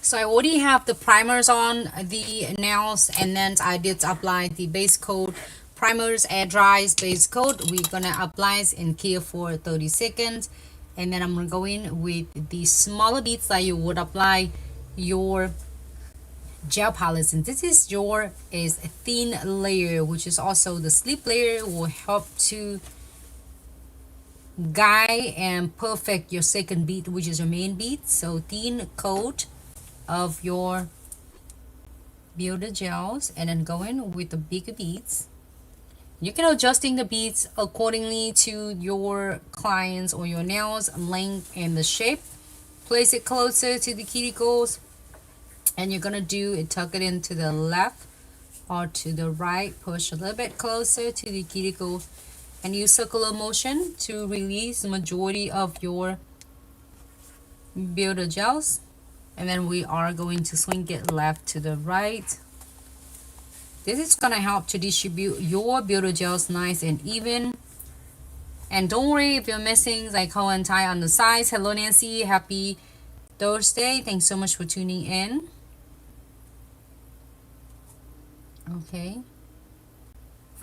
So I already have the primers on the nails, and then I did apply the base coat. Primers, air dries, base coat. We're gonna apply it in here for 30 seconds, and then I'm gonna go in with the smaller beads that you would apply your gel palette. And this is a thin layer, which is also the sleep layer, will help to guide and perfect your second bead, which is your main bead. So thin coat of your Builder gels, and then go in with the bigger beads. You can adjusting the beads accordingly to your clients or your nails length and the shape. Place it closer to the cuticles, and you're gonna do it, tuck it into the left or to the right, push a little bit closer to the cuticle, and use circular motion to release the majority of your Builder gels. And then we are going to swing it left to the right. This is gonna help to distribute your Builder gels nice and even. And don't worry if you're missing like hoe and tie on the sides. Hello Nancy, happy Thursday. Thanks so much for tuning in. Okay.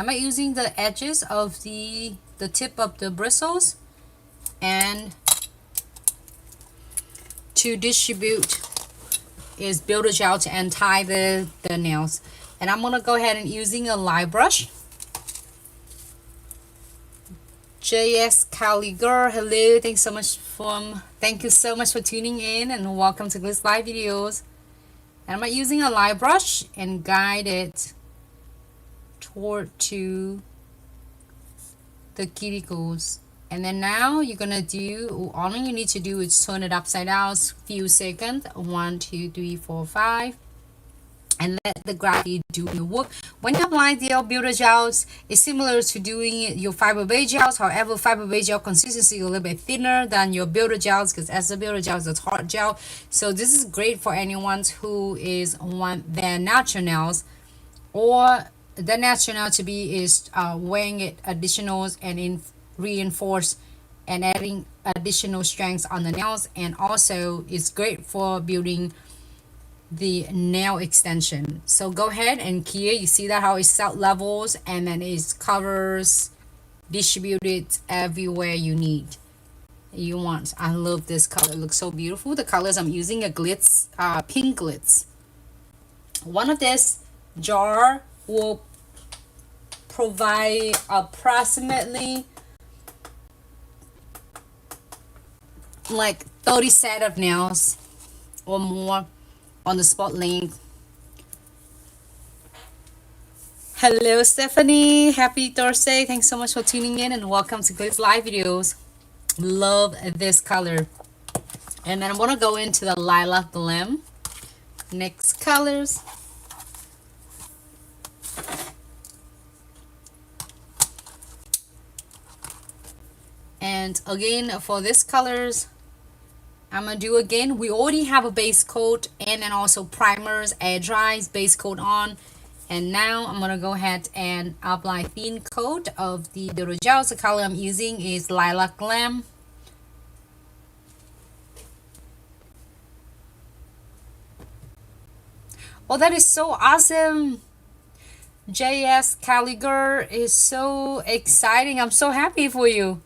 I'm using the edges of the tip of the bristles and to distribute is Builder gel to untie the nails. And I'm gonna go ahead and using a light brush. JS Cali girl, hello, thank you so much for tuning in, and welcome to Glitz Live videos. And I'm using a light brush and guide it toward to the cuticles. And then now you're gonna do, all you need to do is turn it upside down few seconds. 1 2 3 4 5, and let the gravity do the work. When you apply the Builder gels, it's similar to doing your fiber base gels. However, fiber base gel consistency is a little bit thinner than your Builder gels, because as the Builder gel is a hard gel. So this is great for anyone who is want their natural nails, or the natural nail to be is weighing it additionals and reinforce and adding additional strengths on the nails. And also it's great for building the nail extension. So go ahead and here you see that how it set levels, and then it covers, distributed everywhere you want. I love this color, it looks so beautiful. The colors I'm using a glitz, pink glitz. One of this jar will provide approximately like 30 set of nails or more on the spot length. Hello Stephanie, happy Thursday, thanks so much for tuning in, and welcome to Glitz Live videos. Love this color. And then I'm gonna go into the Lilac Glam. Next colors. And again, for this colors, I'm gonna do again, we already have a base coat and then also primers, air dries, base coat on. And now I'm gonna go ahead and apply thin coat of the Builder gels. The color I'm using is Lilac Glam. Oh, that is so awesome. JS Caliger is so exciting. I'm so happy for you.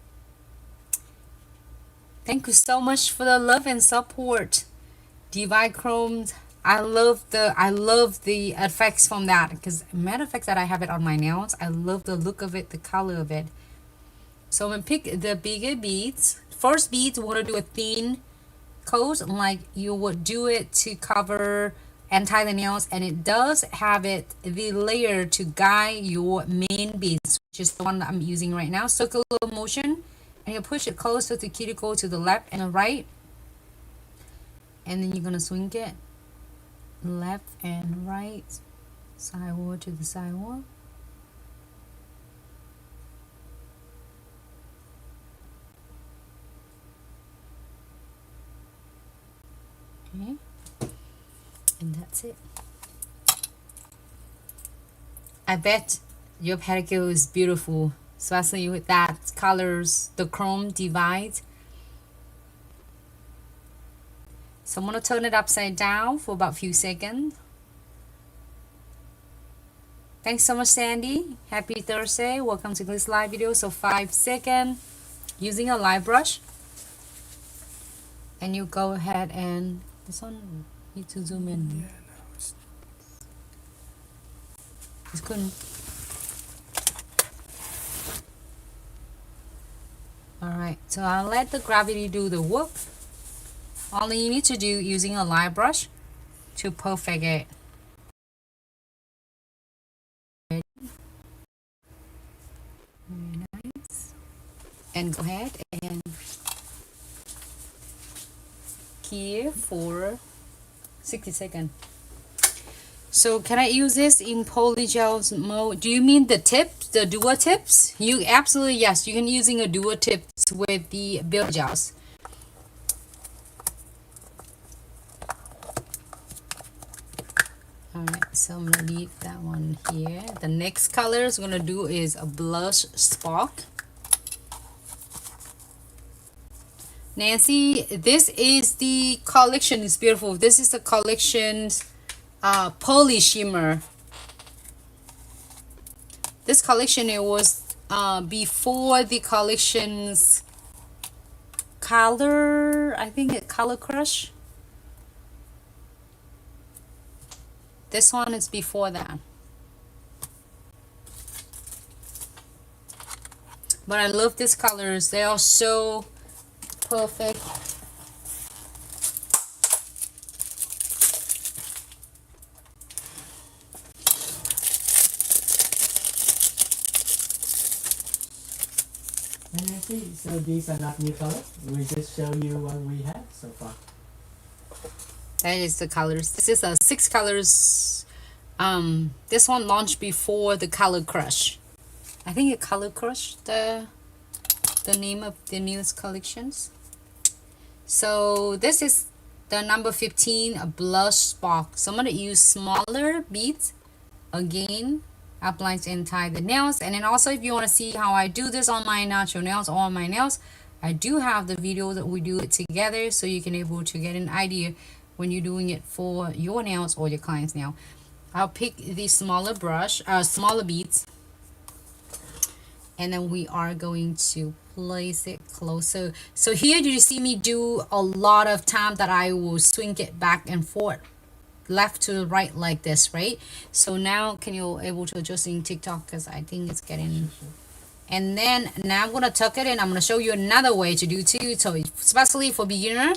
Thank you so much for the love and support. Divide Chromed. I love the effects from that, because matter of fact that I have it on my nails. I love the look of it, the color of it. So I'm gonna pick the bigger beads. First beads, we want to do a thin coat like you would do it to cover and tie the nails, and it does have it the layer to guide your main beads, which is the one that I'm using right now. Circular motion, and you push it closer to the cuticle to the left and the right, and then you're gonna swing it left and right, sideward to the sideward. Okay, and that's it. I bet your pedicure is beautiful, especially with that colors, the chrome divide. So I'm going to turn it upside down for about a few seconds. Thanks so much, Sandy. Happy Thursday. Welcome to this live video. So 5 seconds using a live brush. And you go ahead and this one need to zoom in. Yeah, no, it's good. Alright, so I'll let the gravity do the work. All you need to do using a live brush to perfect it. Very nice. And go ahead and here for 60 seconds. So can I use this in polygels mode? Do you mean the tips, the dual tips? You absolutely, yes, you can using a dual tips with the Buider Gels. Alright, so I'm gonna leave that one here. The next colors I'm gonna do is a blush spark. Nancy, this is the collection. It's beautiful. This is the collection's poly shimmer. This collection, it was before the collection's color, I think it Color Crush. This one is before that. But I love these colors. They are so perfect. And I see, so these are not new colors. We just show you what we have so far. That is the colors. This is a 6 colors. This one launched before the Color Crush. I think it Color Crush, the name of the newest collections. So this is the number 15, a blush spark. So I'm gonna use smaller beads again, applies and tie the nails. And then also, if you want to see how I do this on my natural nails or on my nails, I do have the video that we do it together, so you can able to get an idea when you're doing it for your nails or your client's nail. I'll pick the smaller brush, smaller beads, and then we are going to place it closer. So here you see me do a lot of time that I will swing it back and forth, left to right like this, right? So now can you able to adjust in TikTok, because I think it's getting. And then now I'm gonna tuck it in. I'm gonna show you another way to do too. So especially for beginner,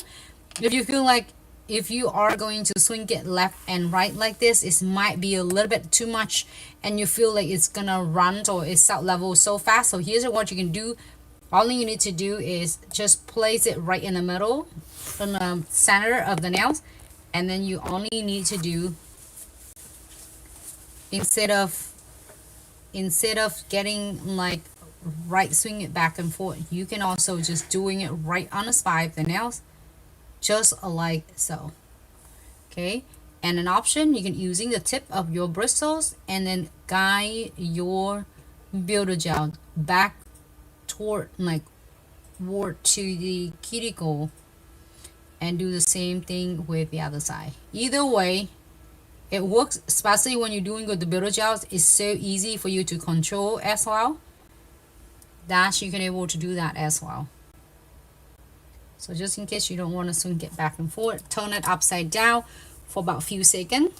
if you feel like if you are going to swing it left and right like this, it might be a little bit too much and you feel like it's gonna run or it's out level so fast. So here's what you can do. All you need to do is just place it right in the middle, from the center of the nails, and then you only need to do, instead of getting like right, swing it back and forth, you can also just doing it right on the spine of the nails, just like so. Okay, and an option, you can using the tip of your bristles and then guide your Builder Gel back toward to the cuticle, and do the same thing with the other side. Either way it works, especially when you're doing with the Builder Gels. It's so easy for you to control as well, that you can able to do that as well. So just in case you don't want to swing it back and forth, turn it upside down for about a few seconds.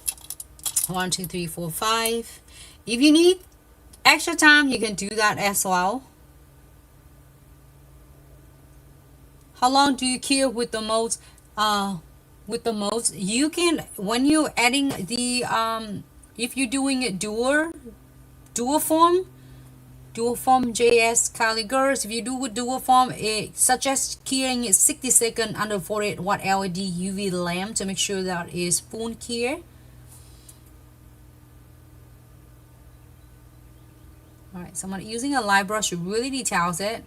1 2 3 4 5. If you need extra time, you can do that as well. How long do you care with the molds? You can, when you're adding the if you're doing it dual form JS Cali girls, if you do with dual form, it suggests curing it 60 seconds under 48 watt LED UV lamp to make sure that is full cure. Alright, so I'm using a light brush. It really details it,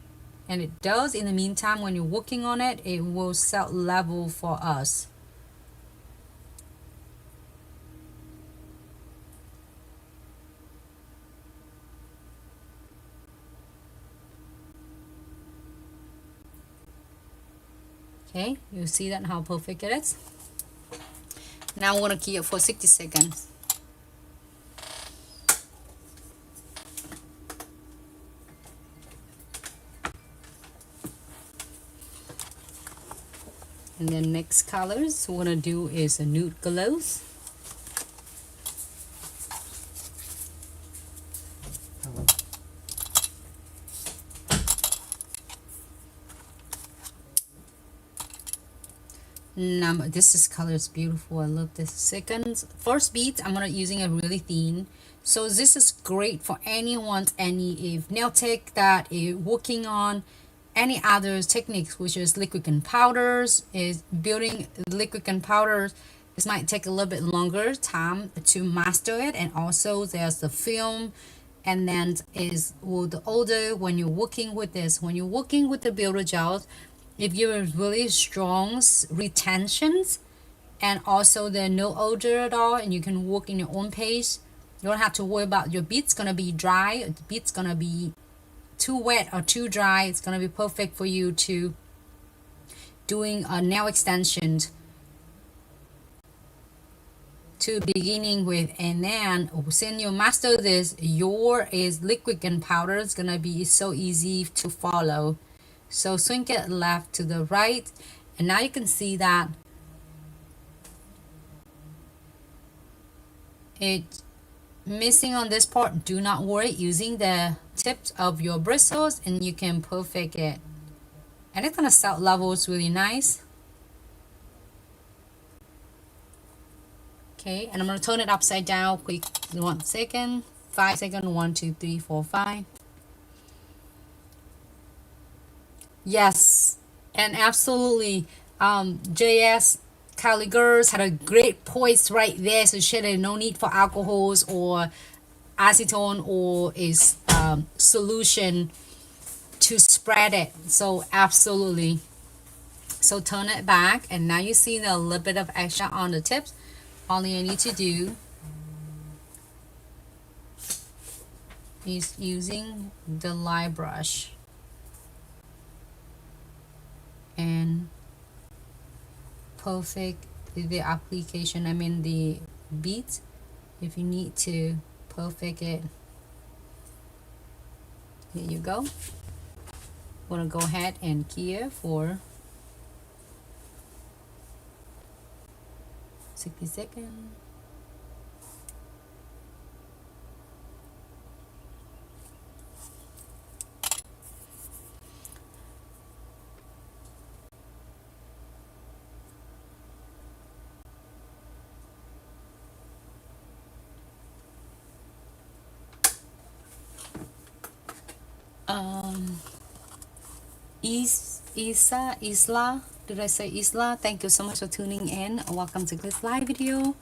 and it does. In the meantime, when you're working on it, it will set level for us. Okay, you see that how perfect it is. Now I'm gonna key it for 60 seconds. And then next colors we're gonna do is a nude glows. Number, this color is beautiful. I love this. First beads, I'm gonna using a really thin. So this is great for anyone, if nail tech that is working on any other techniques, which is liquid and powders. Is building liquid and powders. This might take a little bit longer time to master it, and also there's the film. And then is with the older when you're working with this, when you're working with the builder gels, if you have really strong retentions and also they're no odor at all, and you can work in your own pace, you don't have to worry about your beads gonna be dry, the beads gonna be too wet or too dry. It's gonna be perfect for you to doing a nail extensions to beginning with. And then since you master this, your is liquid and powder is gonna be so easy to follow. So swing it left to the right, and now you can see that it missing on this part. Do not worry, using the tips of your bristles and you can perfect it, and it's gonna start levels really nice. Okay, and I'm gonna turn it upside down quick. 1 second, 5 seconds, 1 2 3 4 5. Yes, and absolutely. JS Cali girls had a great poise right there, so she had no need for alcohols or acetone or is solution to spread it. So absolutely. So turn it back, and now you see a little bit of extra on the tips. All you need to do is using the light brush and perfect the application, I mean the beads. If you need to perfect it, here you go. I'm gonna go ahead and key it for 60 seconds. Isla, did I say Isla? Thank you so much for tuning in. Welcome to this live video.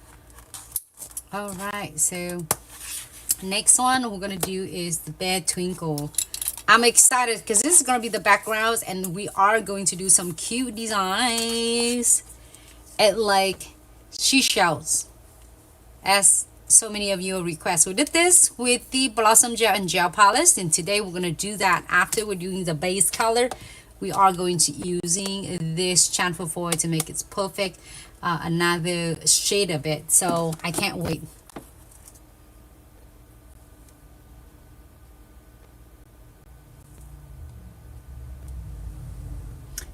All right, so next one we're gonna do is the bed twinkle. I'm excited because this is gonna be the backgrounds, and we are going to do some cute designs at like seashells, as so many of you request. We did this with the Blossom Gel and Gel Polish, and today we're going to do that after we're doing the base color. We are going to using this chamfer foil to make it perfect, another shade of it. So I can't wait.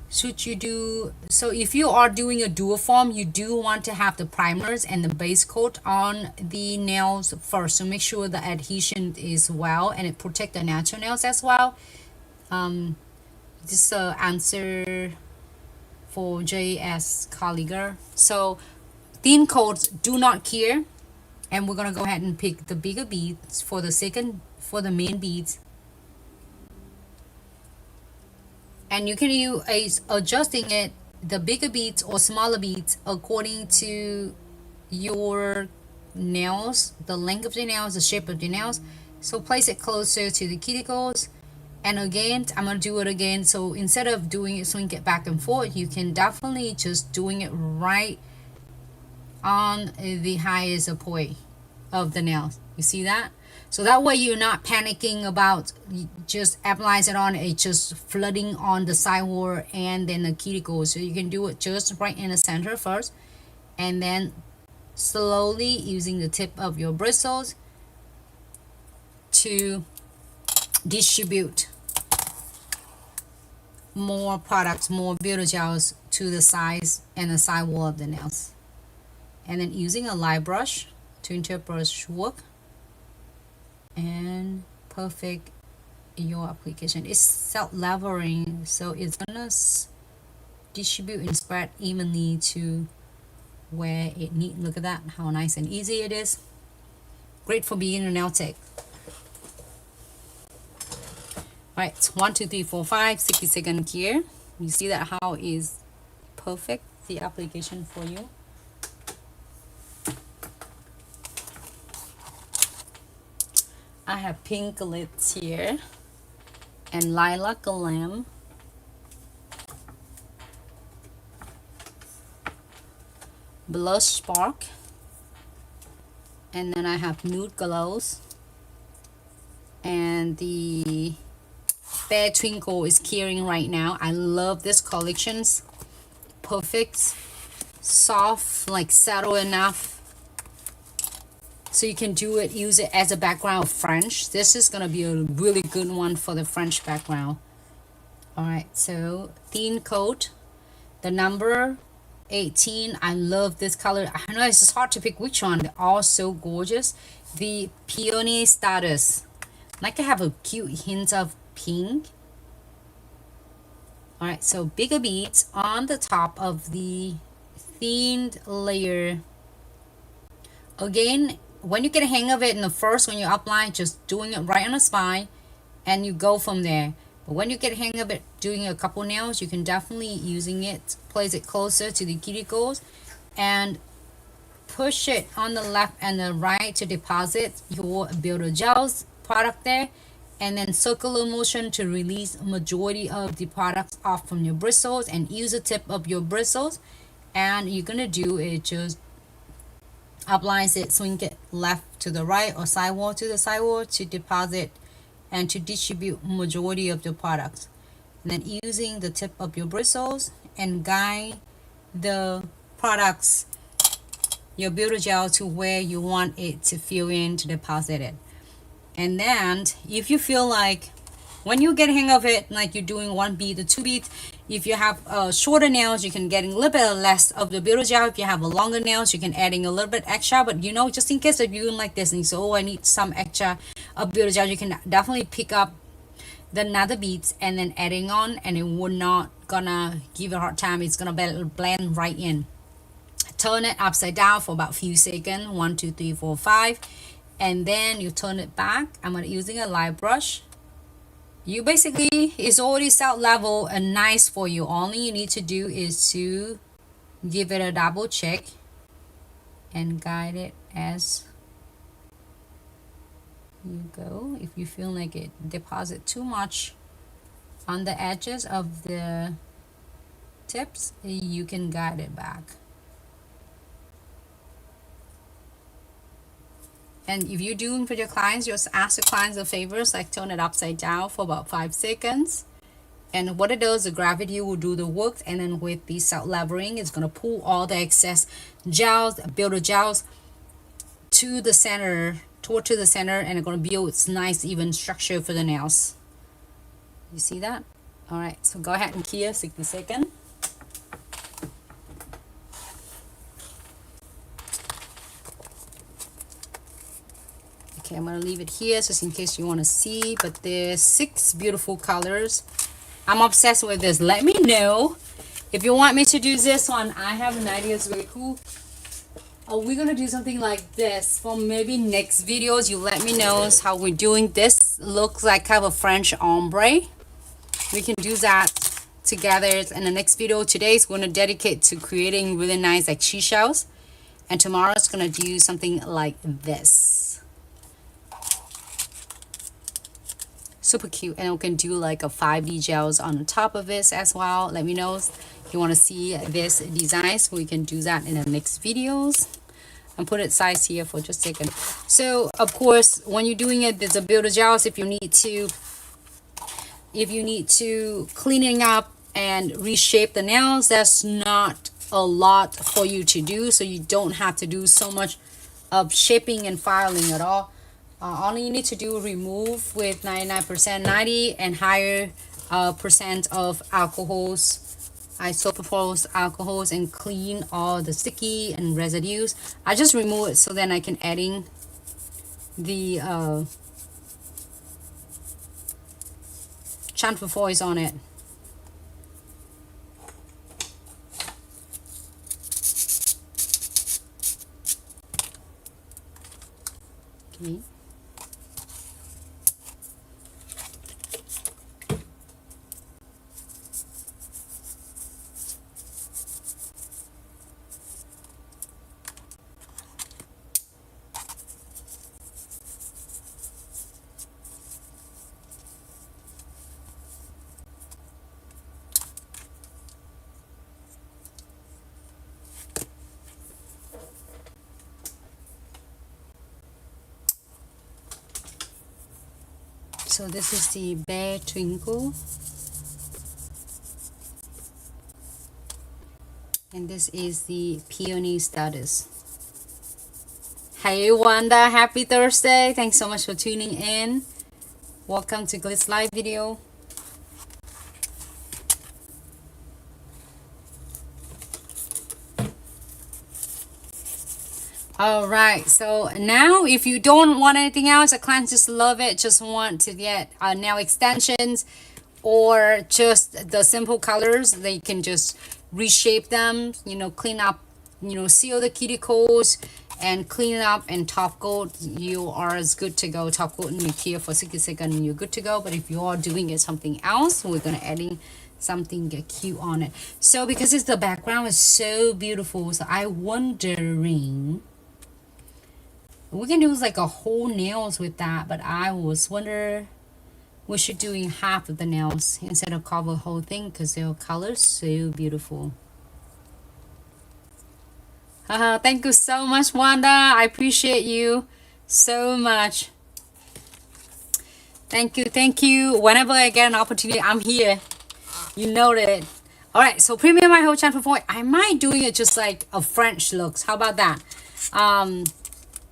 Should you do so, if you are doing a dual form, you do want to have the primers and the base coat on the nails first, so make sure the adhesion is well and it protect the natural nails as well. This answer for JS Colliger. So thin coats do not care, and we're gonna go ahead and pick the bigger beads for the main beads. And you can use adjusting it, the bigger beads or smaller beads, according to your nails, the length of the nails, the shape of the nails. So place it closer to the cuticles. And again, I'm going to do it again. So instead of doing it, swing it back and forth, you can definitely just doing it right on the highest point of the nails. You see that? So that way you're not panicking about just applying it on, it's just flooding on the sideward and then the cuticle. So you can do it just right in the center first, and then slowly using the tip of your bristles to distribute more products, more Builder Gels to the sides and the side wall of the nails. And then using a light brush to interbrush work and perfect your application. It's self-leveling, so it's gonna distribute and spread evenly to where it needs. Look at that, how nice and easy it is. Great for beginner nail tech. Right, 1, 2, 3, 4, 5, 60 seconds here. You see that how is perfect the application for you. I have pink glitz here and lilac glam. Blush spark, and then I have nude glows, and the Fair Twinkle is curing right now. I love this collections. Perfect, soft, like subtle enough so you can do it, use it as a background of French. This is gonna be a really good one for the French background. All right, so thin coat, the number 18. I love this color. I know it's just hard to pick which one. They're all so gorgeous. The Peony Status, like I have a cute hint of pink. All right, so bigger beads on the top of the thinned layer. Again, when you get a hang of it in the first, when you apply, just doing it right on the spine and you go from there. But when you get a hang of it doing a couple nails, you can definitely using it, place it closer to the cuticles and push it on the left and the right to deposit your Builder Gels product there, and then circular motion to release majority of the products off from your bristles, and use the tip of your bristles, and you're gonna do it just applies it, swing it left to the right or sidewall to the sidewall to deposit and to distribute majority of the products. And then using the tip of your bristles and guide the products, your Builder Gel, to where you want it to fill in to deposit it. And then if you feel like when you get a hang of it, like you're doing 1 bead or 2 beads, if you have shorter nails, you can get a little bit less of the Builder Gel. If you have a longer nails, you can adding a little bit extra. But you know, just in case if you're doing like this and you say, oh, I need some extra of Builder Gel, you can definitely pick up the another beads and then adding on, and it would not gonna give a hard time. It's gonna blend right in. Turn it upside down for about a few seconds, 1, 2, 3, 4, 5, and then you turn it back. I'm gonna using a light brush. You basically, it's already set level and nice for you. Only you need to do is to give it a double check and guide it as you go. If you feel like it deposit too much on the edges of the tips, you can guide it back. And if you're doing for your clients, just ask the clients a favors, like turn it upside down for about 5 seconds. And what it does, the gravity will do the work, and then with the self-leveling, it's going to pull all the excess gels, Builder Gels, to the center, toward to the center, and it's going to build its nice even structure for the nails. You see that? All right, so go ahead and clear 60 seconds. Okay, I'm gonna leave it here just in case you want to see, but there's 6 beautiful colors. I'm obsessed with this. Let me know if you want me to do this one. I have an idea. It's really cool. Are we gonna do something like this for maybe next videos? You let me know how we're doing. This looks like kind of a French ombre. We can do that together in the next video. Today is going to dedicate to creating really nice like seashells, and tomorrow it's going to do something like this. Super cute. And we can do like a 5D gels on the top of this as well. Let me know if you want to see this design, so we can do that in the next videos. And put it size here for just a second. So of course, when you're doing it, there's a Builder Gels. If you need to cleaning up and reshape the nails, that's not a lot for you to do, so you don't have to do so much of shaping and filing at all. All you need to do, remove with 99%, 90 and higher percent of alcohols, isopropyl alcohols, and clean all the sticky and residues. I just remove it so then I can add in the chamfer foils on it. Okay. So this is the Bare Twinkle, and this is the Peony Status. Hey Wanda, happy Thursday. Thanks so much for tuning in. Welcome to Glitz Live video. All right, so now if you don't want anything else, a client just love it, just want to get nail extensions or just the simple colors, they can just reshape them, you know, clean up, you know, seal the cuticles and clean it up and top coat. You are as good to go. Top coat and you here for 60 seconds and you're good to go. But if you are doing it something else, we're gonna add in something cute on it. So because it's the background is so beautiful, so I wondering we can do like a whole nails with that, but I was wonder we should do in half of the nails instead of cover the whole thing because their colors so beautiful. Thank you so much, Wanda. I appreciate you so much. Thank you, thank you. Whenever I get an opportunity, I'm here. You know that. All right, so premium iHold chamfer foil. I might doing it just like a French looks. How about that?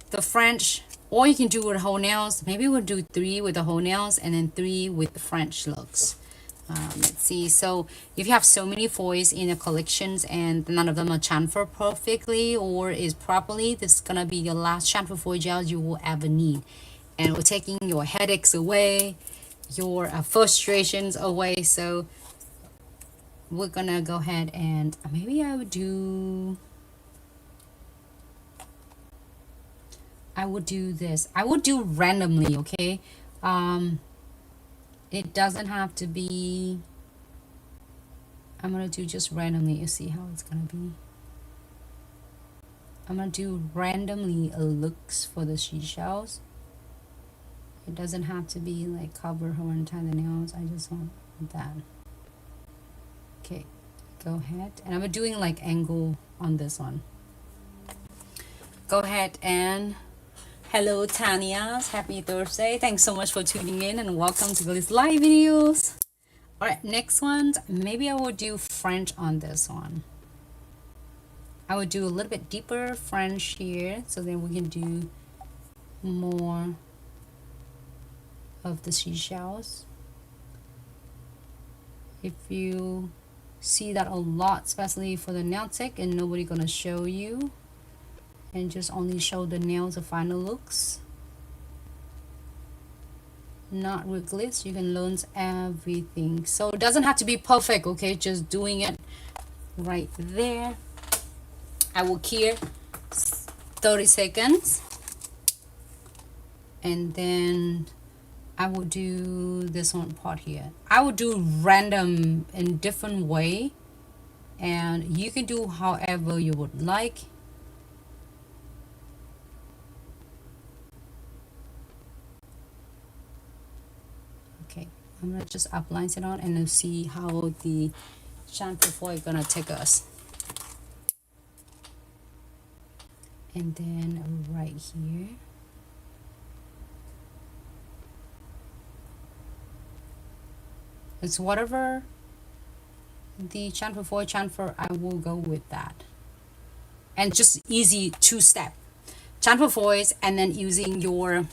The French, or you can do with whole nails. Maybe we'll do 3 with the whole nails and then 3 with the French looks. Let's see. So if you have so many foils in your collections and none of them are chamfer perfectly or is properly, this is gonna be your last chamfer foil gel you will ever need, and we're taking your headaches away, your frustrations away. So we're gonna go ahead and maybe I would do this. I would do randomly, okay? It doesn't have to be, I'm gonna do just randomly. You see how it's gonna be. I'm gonna do randomly looks for the seashells. It doesn't have to be like cover her entire nails. I just want that. Okay, go ahead. And I'm doing like angle on this one. Go ahead and hello Tanya, happy Thursday. Thanks so much for tuning in and welcome to Glitz Live videos. All right, next one, maybe I will do French on this one. I would do a little bit deeper French here, so then we can do more of the seashells. If you see that a lot, especially for the nail tech and nobody gonna show you, and just only show the nails, the final looks, not with glitz, you can learn everything. So it doesn't have to be perfect, okay? Just doing it right there. I will cure 30 seconds and then I will do this one part here. I will do random in different way, and you can do however you would like. I'm gonna just apply it on and then see how the chamfer foil gonna take us. And then right here, it's whatever the chamfer foil chamfer, I will go with that. And just easy two-step. Chamfer foils and then using your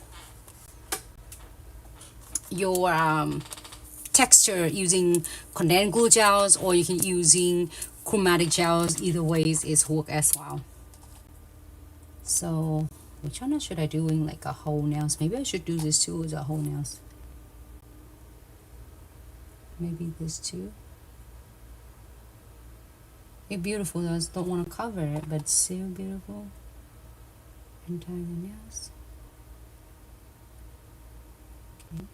texture using condensed glue gels, or you can using chromatic gels. Either ways is work as well. So which one should I doing like a whole nails? Maybe I should do this too as a whole nails. Maybe this too. It's beautiful though. I just don't want to cover it, but it's so beautiful. Entire the nails. Okay.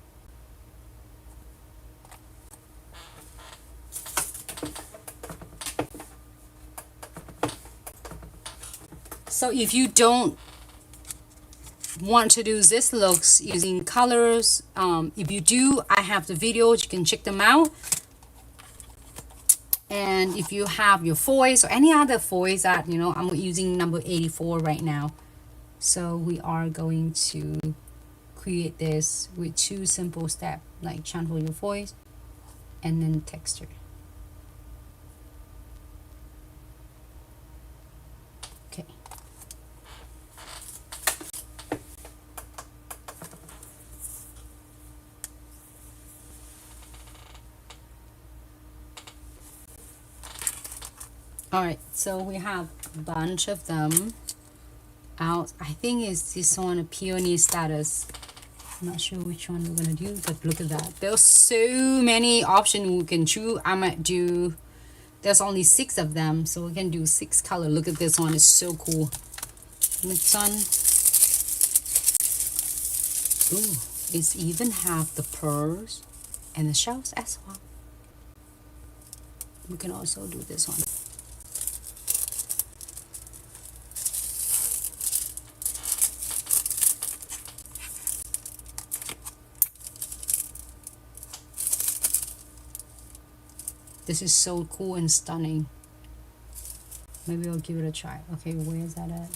So if you don't want to do this looks using colors, if you do, I have the videos, you can check them out. And if you have your foils or any other foils that, you know, I'm using number 84 right now. So we are going to create this with two simple steps, like chamfer your foils and then texture. Okay. All right, so we have a bunch of them out. I think it's this one, a peony status. I'm not sure which one we're gonna do, but look at that. There's so many options we can choose. I might do, there's only 6 of them, so we can do 6 color. Look at this one, it's so cool. Next one. Ooh, it's even have the pearls and the shells as well. We can also do this one. This is so cool and stunning. Maybe I'll give it a try. Okay, where is that at?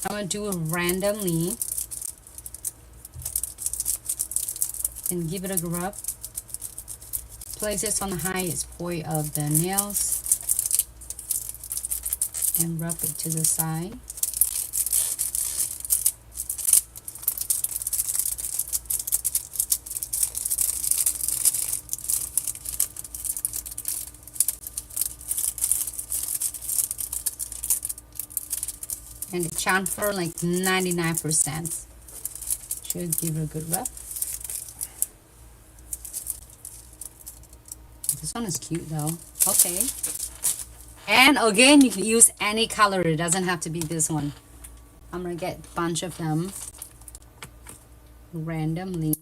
I'm gonna do it randomly and give it a rub. Place this on the highest point of the nails and rub it to the side. And the chamfer like 99%. Should give it a good rub. This one is cute though. Okay. And again, you can use any color. It doesn't have to be this one. I'm gonna get a bunch of them randomly.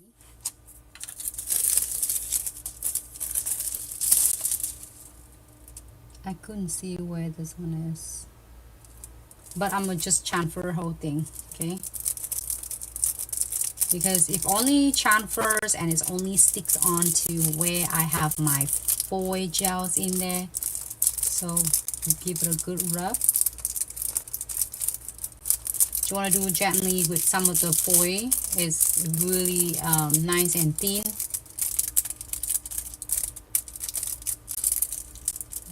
I couldn't see where this one is, but I'm gonna just chamfer the whole thing, okay? Because if only chamfers and it only sticks on to where I have my foil gels in there. So give it a good rub. You want to do it gently with some of the foil. It's really nice and thin.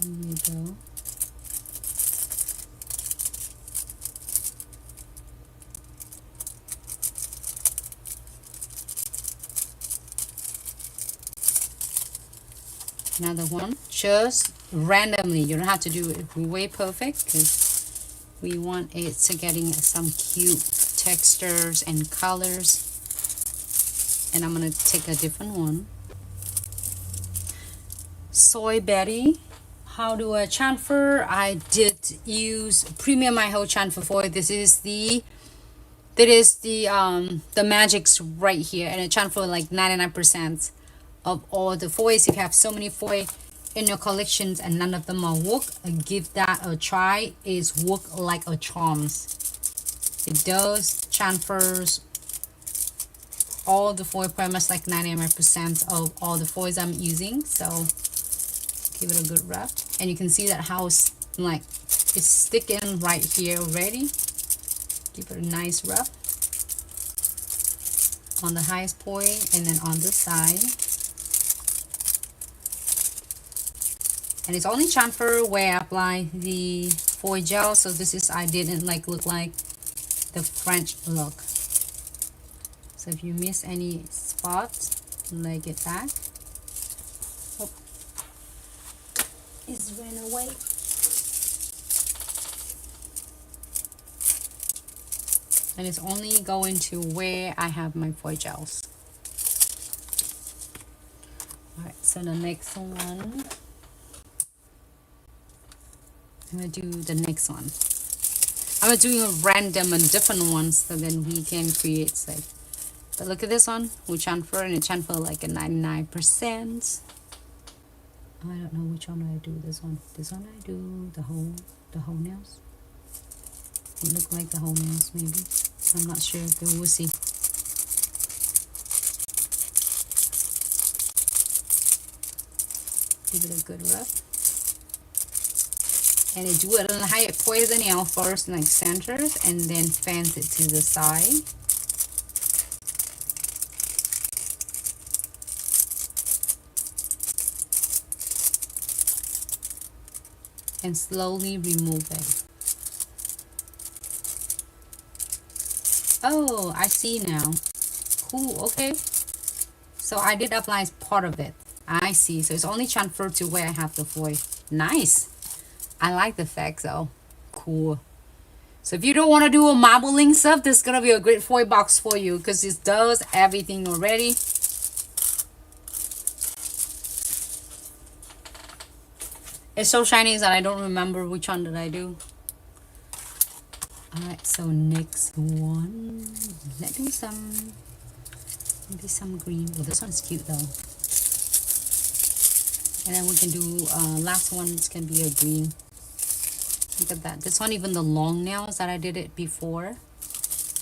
There you go. Another one, just randomly. You don't have to do it way perfect because we want it to getting some cute textures and colors. And I'm gonna take a different one. Soy Betty. How do I chamfer? I did use premium iHold chamfer foil. This is the magics right here, and it chamfer like 99% of all the foils. If you have so many foil in your collections and none of them are work, give that a try. It's work like a charms. It does chamfers all the foil, pretty much like 99% of all the foils I'm using. So give it a good rub, and you can see that how like is sticking right here already. Give it a nice rub on the highest point and then on the side. And it's only chamfer where I apply the foil gel, so this is, I didn't like look like the French look. So if you miss any spots, leg it back. Oh, it's ran away. And it's only going to where I have my foil gels. Alright, so the next one, I'm going to do the next one. I'm doing a random and different ones so then we can create like. But look at this one, we chamfer and it chamfer like a 99%. I don't know which one I do. This one I do the whole nails. It look like the whole nails maybe. I'm not sure. But we'll see. Give it a good rub. And you do it on the higher point of the nail first, like centers, and then fans it to the side. And slowly remove it. Oh, I see now. Cool, okay. So I did apply part of it. I see. So it's only transferred to where I have the foil. Nice. I like the effect though. Cool. So if you don't want to do a marbling stuff, this is going to be a great foil box for you because it does everything already. It's so shiny that I don't remember which one did I do. Alright, so next one. Let's do some, maybe some green. Well, this one's cute though. And then we can do, last one, it's going to be a green. Look at that. This one, even the long nails that I did it before,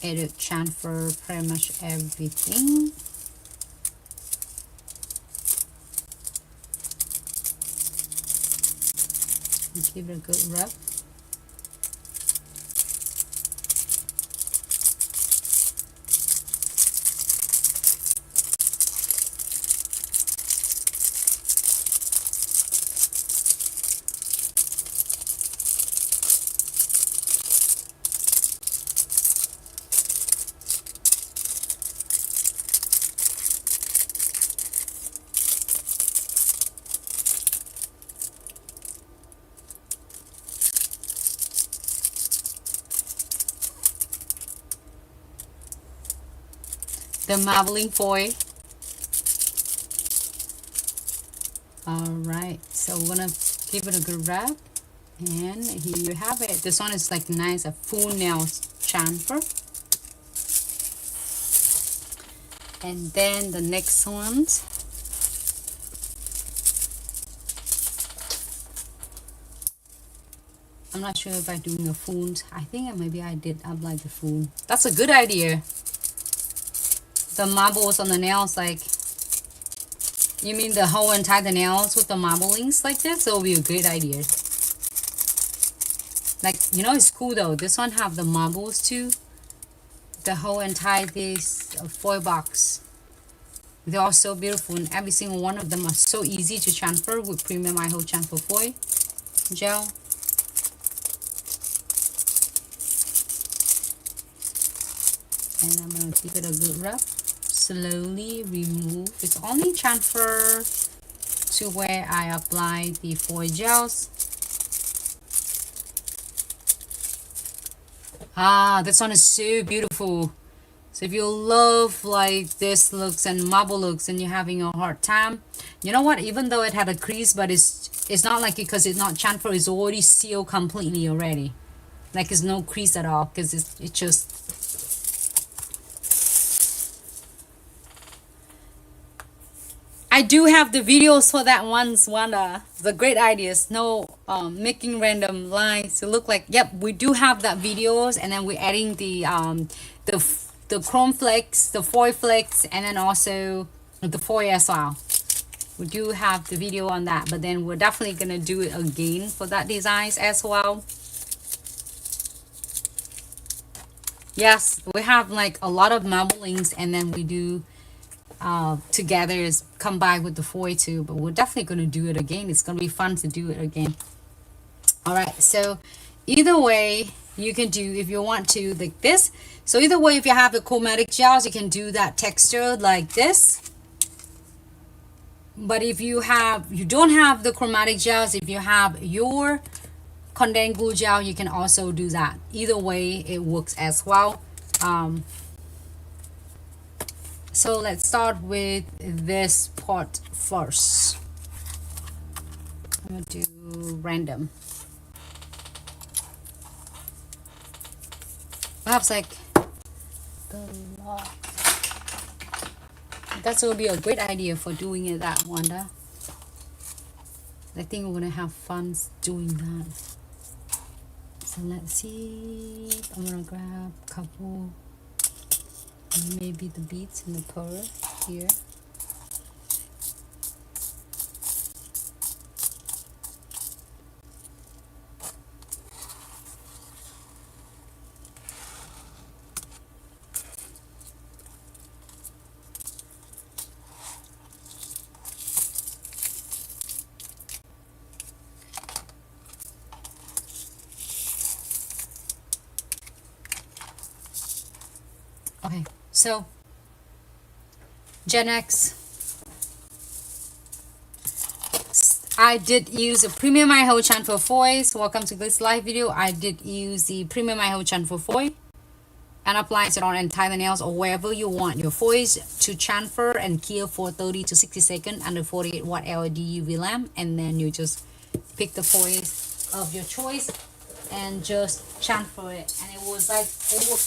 it transfer pretty much everything. Give it a good rub. The marbling foil. Alright, so we're gonna give it a good rub, and here you have it. This one is like nice, a full nail chamfer. And then the next ones, I'm not sure if I'm doing a full. I think maybe I did apply the full. That's a good idea. The marbles on the nails, like, you mean the whole and tie the nails with the marblings like this? It will be a great idea. Like, you know, it's cool though. This one have the marbles too. The whole and tie this foil box. They're all so beautiful, and every single one of them are so easy to transfer with premium iHold transfer foil gel. And I'm gonna give it a good rub. Slowly remove. It's only transfer to where I apply the foil gels. Ah, this one is so beautiful. So if you love like this looks and marble looks and you're having a hard time, you know what? Even though it had a crease, but it's not like it, because it's not transfer. It's already sealed completely already. Like it's no crease at all because it's just. I do have the videos for that ones, the great ideas, no making random lines to look like. Yep, we do have that videos, and then we're adding the chrome flakes, the foil flakes, and then also the foil as well. We do have the video on that, but then we're definitely gonna do it again for that designs as well. Yes, we have like a lot of marblings, and then we do together is combined with the foil too, but we're definitely going to do it again. It's going to be fun to do it again. All right, so either way you can do, if you want to, like this. So either way, if you have the chromatic gels, you can do that texture like this. But if you don't have the chromatic gels, if you have your condensed glue gel, you can also do that. Either way it works as well. So let's start with this part first. I'm gonna do random. Perhaps like the lock. That's gonna be a great idea for doing it that Wanda. I think we're gonna have fun doing that. So let's see. I'm gonna grab a couple, maybe the beads in the pearl here. Okay, so Gen X, I did use a premium iHold transfer foils. Welcome to this live video. I did use the premium iHold transfer foil and applied it on entire nails or wherever you want your foils to transfer and cure for 30 to 60 seconds under 48 watt LED UV lamp, and then you just pick the foils of your choice and just transfer it, and it was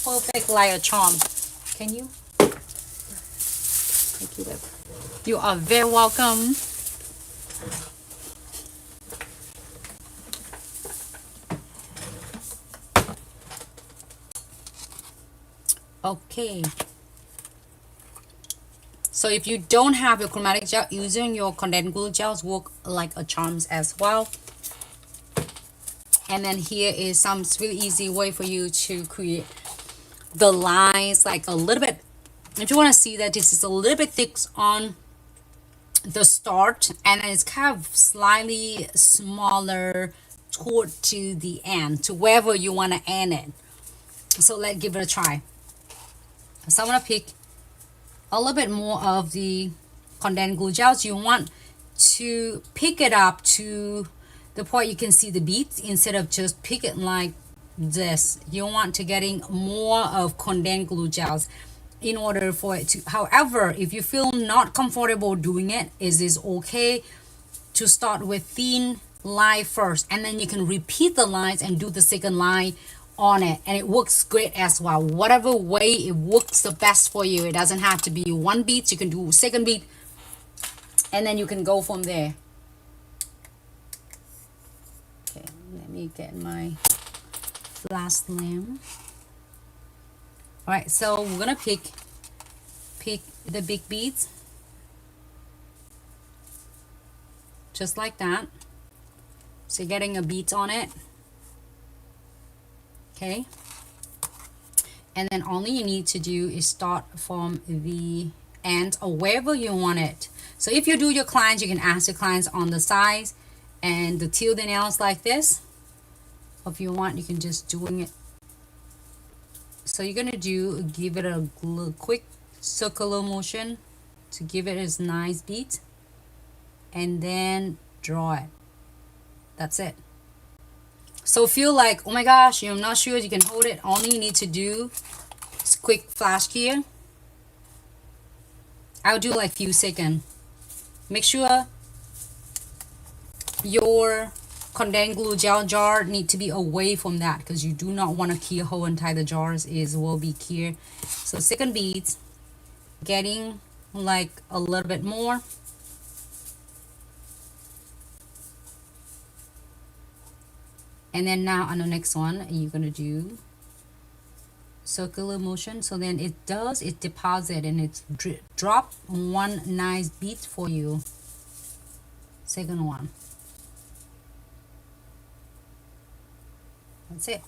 perfect like a charm. Can you? Thank you, babe. You are very welcome. Okay. So if you don't have your chromatic gel, using your condensed glue gels work like a charms as well. And then here is some really easy way for you to create the lines like a little bit. If you want to see that this is a little bit thick on the start, and then it's kind of slightly smaller toward to the end, to wherever you want to end it. So let's give it a try. So I'm going to pick a little bit more of the condensed glue gels. You want to pick it up to the point you can see the beads instead of just pick it like this. You want to getting more of condensed glue gels in order for it to, however, if you feel not comfortable doing it, is okay to start with thin line first, and then you can repeat the lines and do the second line on it, and it works great as well. Whatever way it works the best for you. It doesn't have to be one beat. You can do second beat, and then you can go from there. Okay, let me get my flash lamp. All right, so we're gonna pick the big beads just like that. So you're getting a bead on it. Okay, and then all you need to do is start from the end or wherever you want it. So if you do your clients, you can ask your clients on the sides and the till the nails like this. If you want, you can just doing it. So you're gonna give it a quick circular motion to give it a nice beat, and then draw it. That's it. So feel like, oh my gosh, you're not sure you can hold it. All you need to do is quick flash here. I'll do like few seconds. Make sure your condensed glue gel jar need to be away from that, because you do not want to key hole and tie the jars will be key. So second beads, getting like a little bit more. And then now on the next one, you're gonna do circular motion. So then it deposit and it's drop one nice bead for you. Second one. That's it.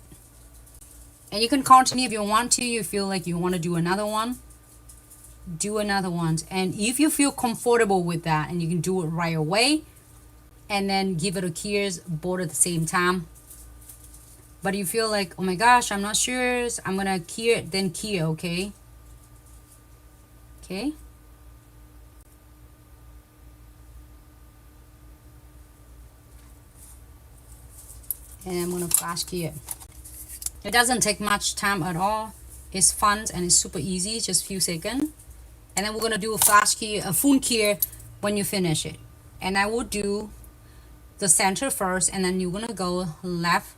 And you can continue if you want to. You feel like you want to do another one, do another one. And if you feel comfortable with that, and you can do it right away, and then give it a cures both at the same time. But you feel like, oh my gosh, I'm not sure, I'm gonna cure it, then cure, okay? Okay. And I'm gonna flash cure. It doesn't take much time at all. It's fun and it's super easy, just few seconds. And then we're gonna do a flash cure, a full cure when you finish it. And I will do the center first, and then you're gonna go left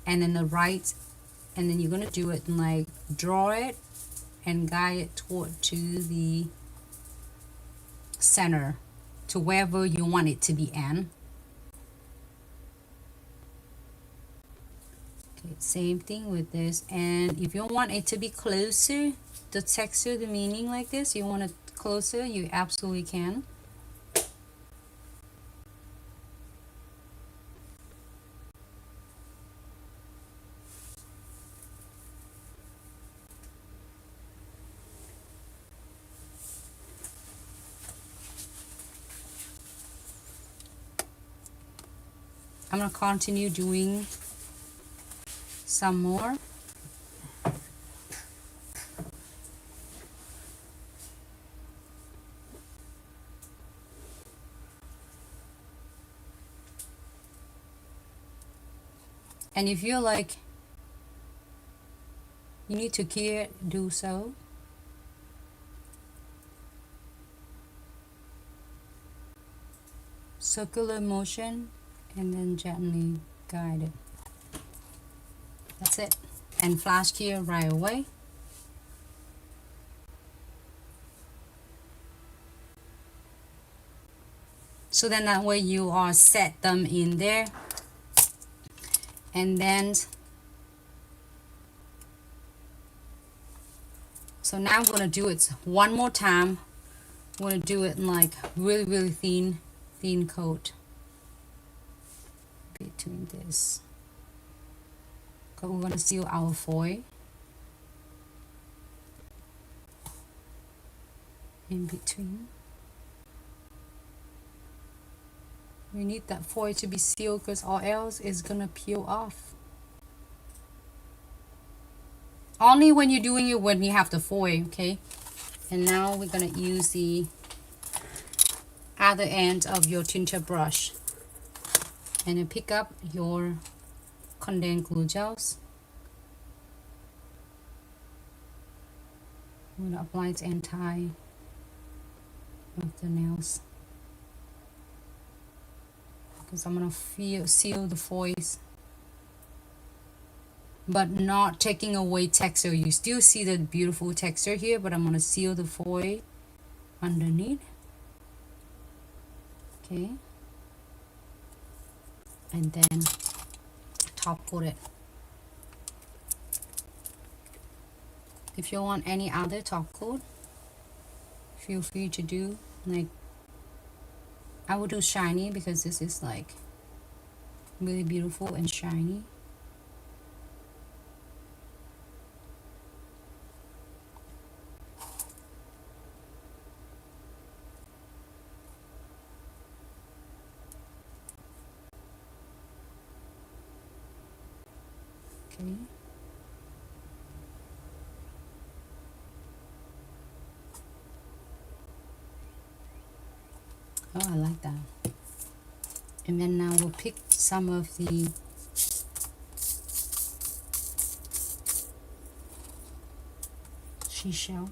and then the right, and then you're gonna do it and like draw it and guide it toward to the center, to wherever you want it to be in. Okay, same thing with this. And if you want it to be closer, the texture, the meaning like this, you want it closer, you absolutely can. I'm gonna continue doing some more. And if you like, you need to cure it, do so. Circular motion, and then gently guide it. That's it. And flash cure right away. So then that way you are set them in there. And then, so now I'm gonna do it one more time. I'm gonna do it in like really thin coat between this. We're going to seal our foil in between. We need that foil to be sealed because or else it's going to peel off. Only when you're doing it when you have the foil, okay? And now we're going to use the other end of your tinted brush. And then pick up your condensed glue gels. I'm going to apply it and tie with the nails, because I'm going to seal the foils, but not taking away texture. You still see the beautiful texture here, but I'm going to seal the foil underneath. Okay. And then top coat it. If you want any other top coat, feel free to do. Like, I would do shiny because this is like really beautiful and shiny. Okay. Oh, I like that. And then now we'll pick some of the Seashell.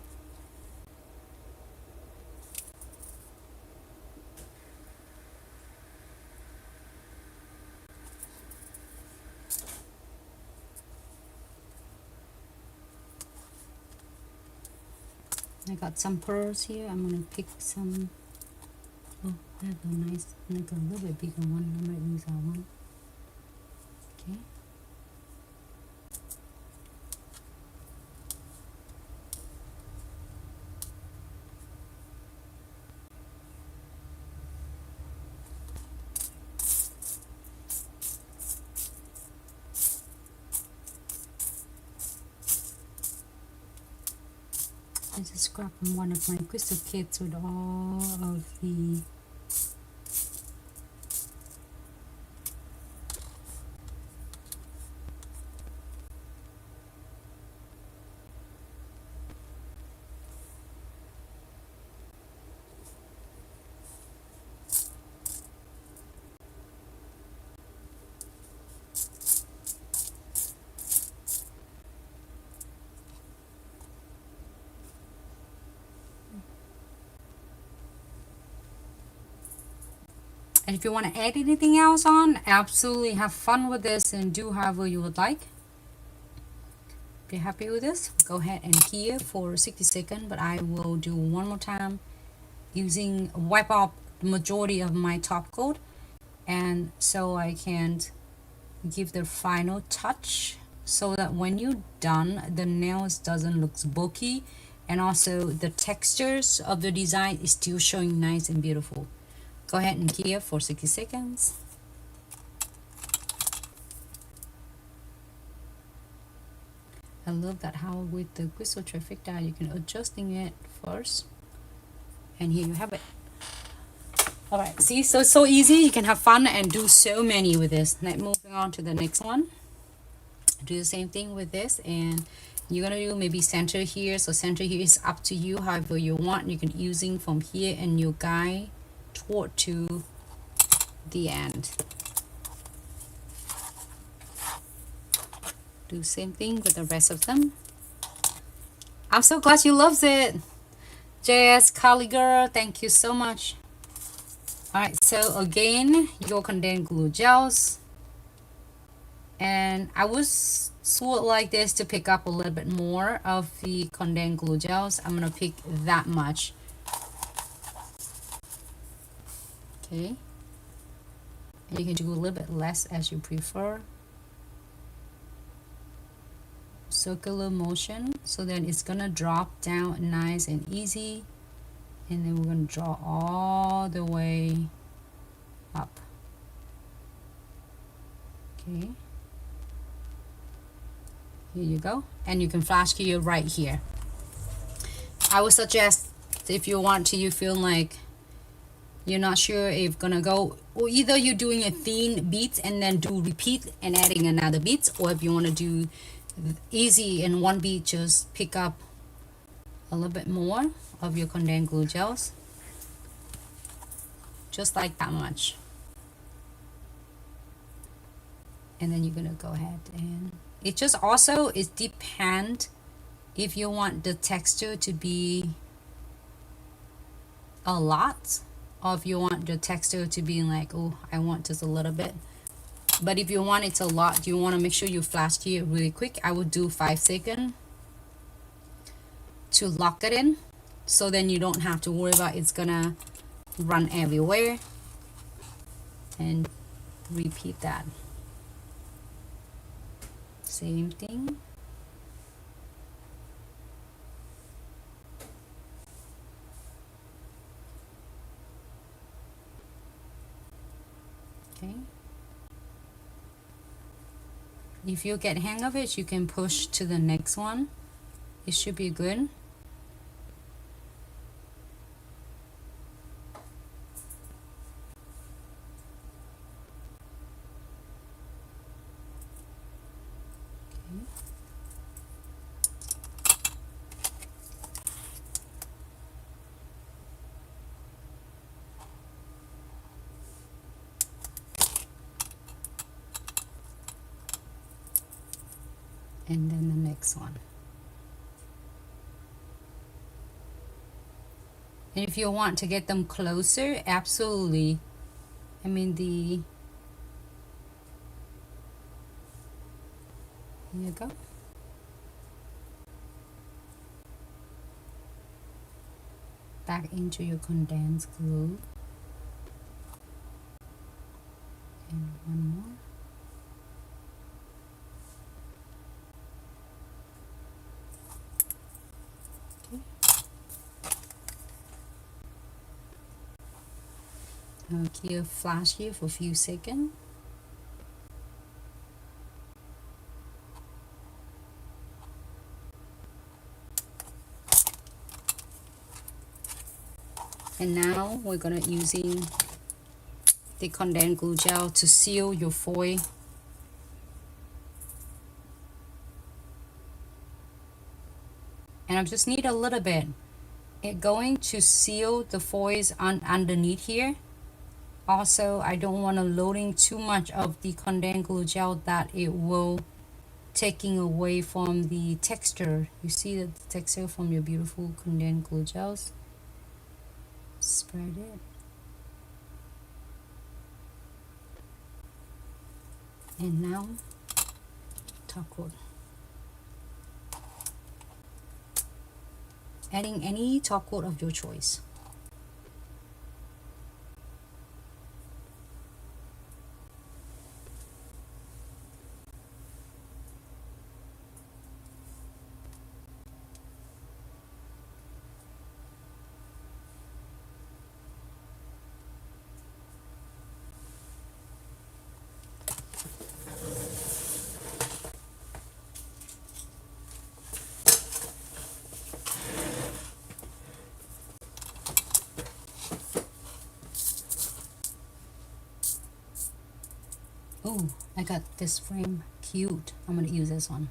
I got some pearls here. I'm gonna pick some. Oh, I have a nice, like a little bit bigger one. I might use that one. Okay. I just grabbed one of my crystal kits with all of the And if you want to add anything else on, absolutely have fun with this and do however you would like. If you're happy with this, go ahead and key it for 60 seconds, but I will do one more time using wipe off the majority of my top coat, and so I can give the final touch so that when you're done, the nails doesn't look bulky, and also the textures of the design is still showing nice and beautiful. Go ahead and key it for 60 seconds. I love that how with the crystal trifecta you can adjusting it first, and here you have it. All right, see, so it's so easy. You can have fun and do so many with this. Now moving on to the next one, do the same thing with this, and you're gonna do maybe center here. So center here is up to you, however you want. You can using from here and you guide toward to the end. Do the same thing with the rest of them. I'm so glad you loves it. JS Kali girl, thank you so much. Alright, so again, your condensed glue gels. And I was sort like this to pick up a little bit more of the condensed glue gels. I'm gonna pick that much. Okay. And you can do a little bit less as you prefer. Circular motion so that it's gonna drop down nice and easy, and then we're gonna draw all the way up. Okay, here you go, and you can flash key right here. I would suggest, if you want to, you feel like you're not sure if gonna go, or either you're doing a thin beat and then do repeat and adding another beat, or if you want to do easy in one beat, just pick up a little bit more of your condensed glue gels, just like that much, and then you're gonna go ahead, and it just also it depends if you want the texture to be a lot, or if you want the texture to be like, oh, I want just a little bit. But if you want it a lot, you want to make sure you flash key it really quick. I would do 5 seconds to lock it in, so then you don't have to worry about it's gonna run everywhere. And repeat that. Same thing. Okay. If you get hang of it, you can push to the next one. It should be good. And then the next one. And if you want to get them closer, absolutely. I mean, here you go. Back into your condensed glue. And one more. Okay, flash here for a few seconds. And now we're gonna using the condensed glue gel to seal your foil. And I just need a little bit. It's going to seal the foils underneath here. Also, I don't want to loading too much of the condensed glue gel that it will taking away from the texture. You see the texture from your beautiful condensed glue gels. Spread it. And now, top coat. Adding any top coat of your choice. Oh, I got this frame. Cute. I'm gonna use this one.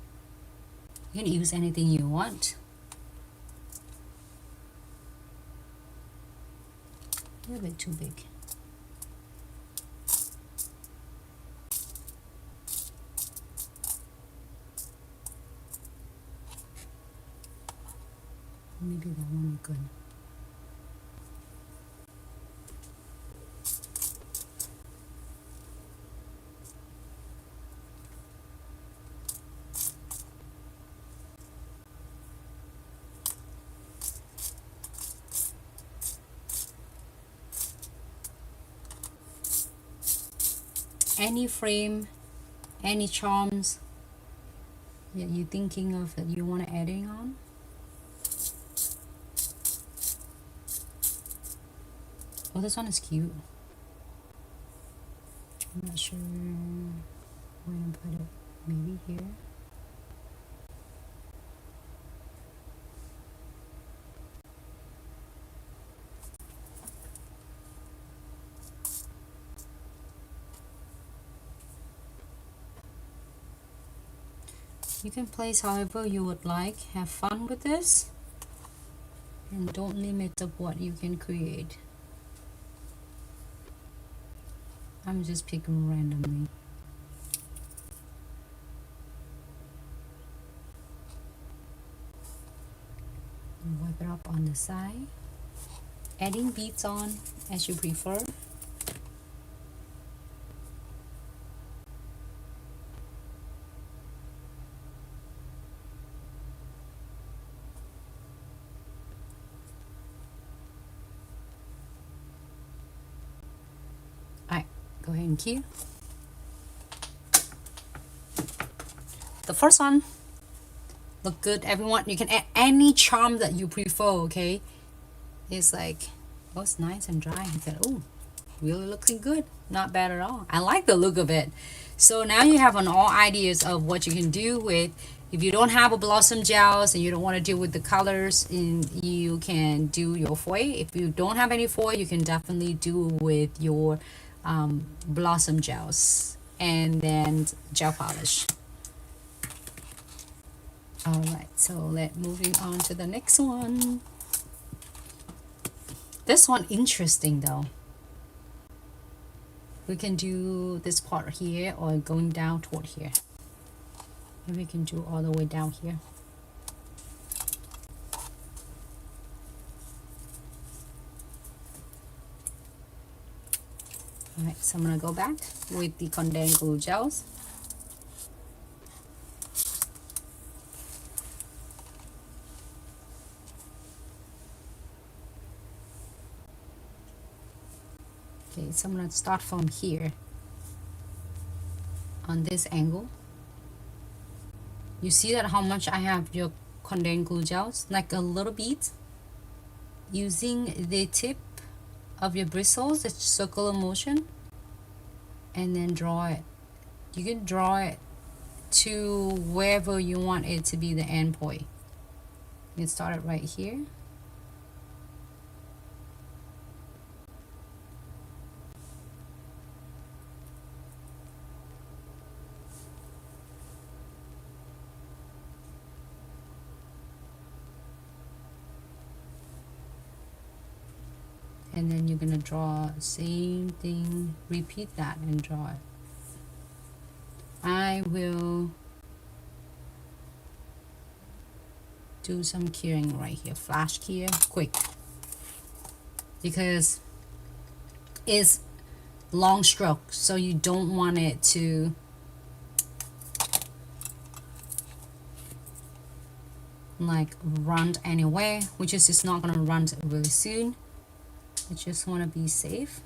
You can use anything you want. A little bit too big. Maybe that one is good. Any frame, any charms that you're thinking of that you want to adding on. Oh, this one is cute. I'm not sure where to put it. Maybe here. You can place however you would like. Have fun with this. And don't limit up what you can create. I'm just picking randomly. And wipe it up on the side. Adding beads on as you prefer. Go ahead and key. The first one look good, everyone. You can add any charm that you prefer, okay? It's like, oh, it's nice and dry. You said, oh, really looking good. Not bad at all. I like the look of it. So now you have an all ideas of what you can do with. If you don't have a blossom gels and you don't want to deal with the colors, and you can do your foil. If you don't have any foil, you can definitely do with your blossom gels and then gel polish. All right, so moving on to the next one. This one interesting though. We can do this part here or going down toward here. And we can do all the way down here. Alright, so I'm gonna go back with the condensed glue gels. Okay, so I'm gonna start from here on this angle. You see that how much I have your condensed glue gels, like a little bit. Using the tip of your bristles, it's circular motion, and then draw it. You can draw it to wherever you want it to be the end point. You can start it right here. and then you're gonna draw same thing, repeat that and draw it. I will do some curing right here, flash cure quick, because it's long stroke, so you don't want it to like run anywhere, which is it's not gonna run really soon. I just want to be safe.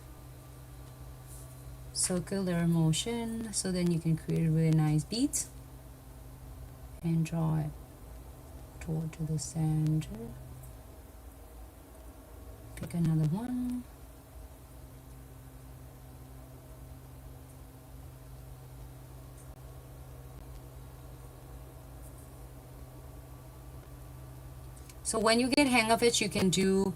Circular motion, so then you can create a really nice beat and draw it toward to the center. Pick another one. So when you get hang of it, you can do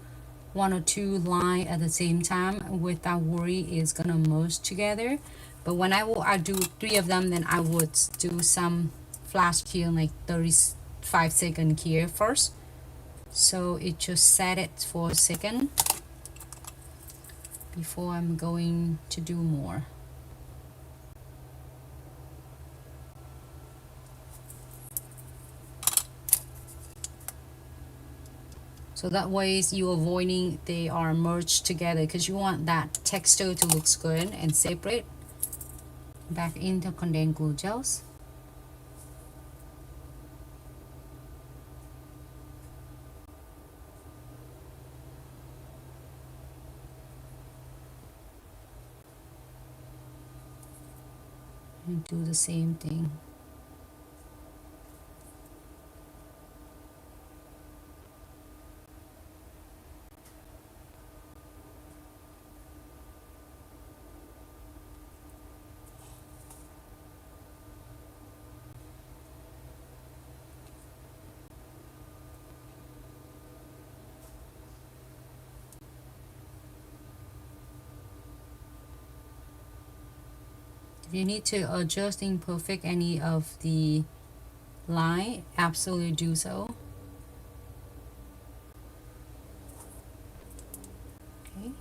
1 or 2 lines at the same time without worry it's gonna merge together. But when I do 3 of them, then I would do some flash cure, like 35-second cure first. So it just set it for a second before I'm going to do more. So that way you're avoiding they are merged together, because you want that texture to look good and separate. Back into condensed glue gels. And do the same thing. If you need to adjust imperfect any of the line, absolutely do so. Okay.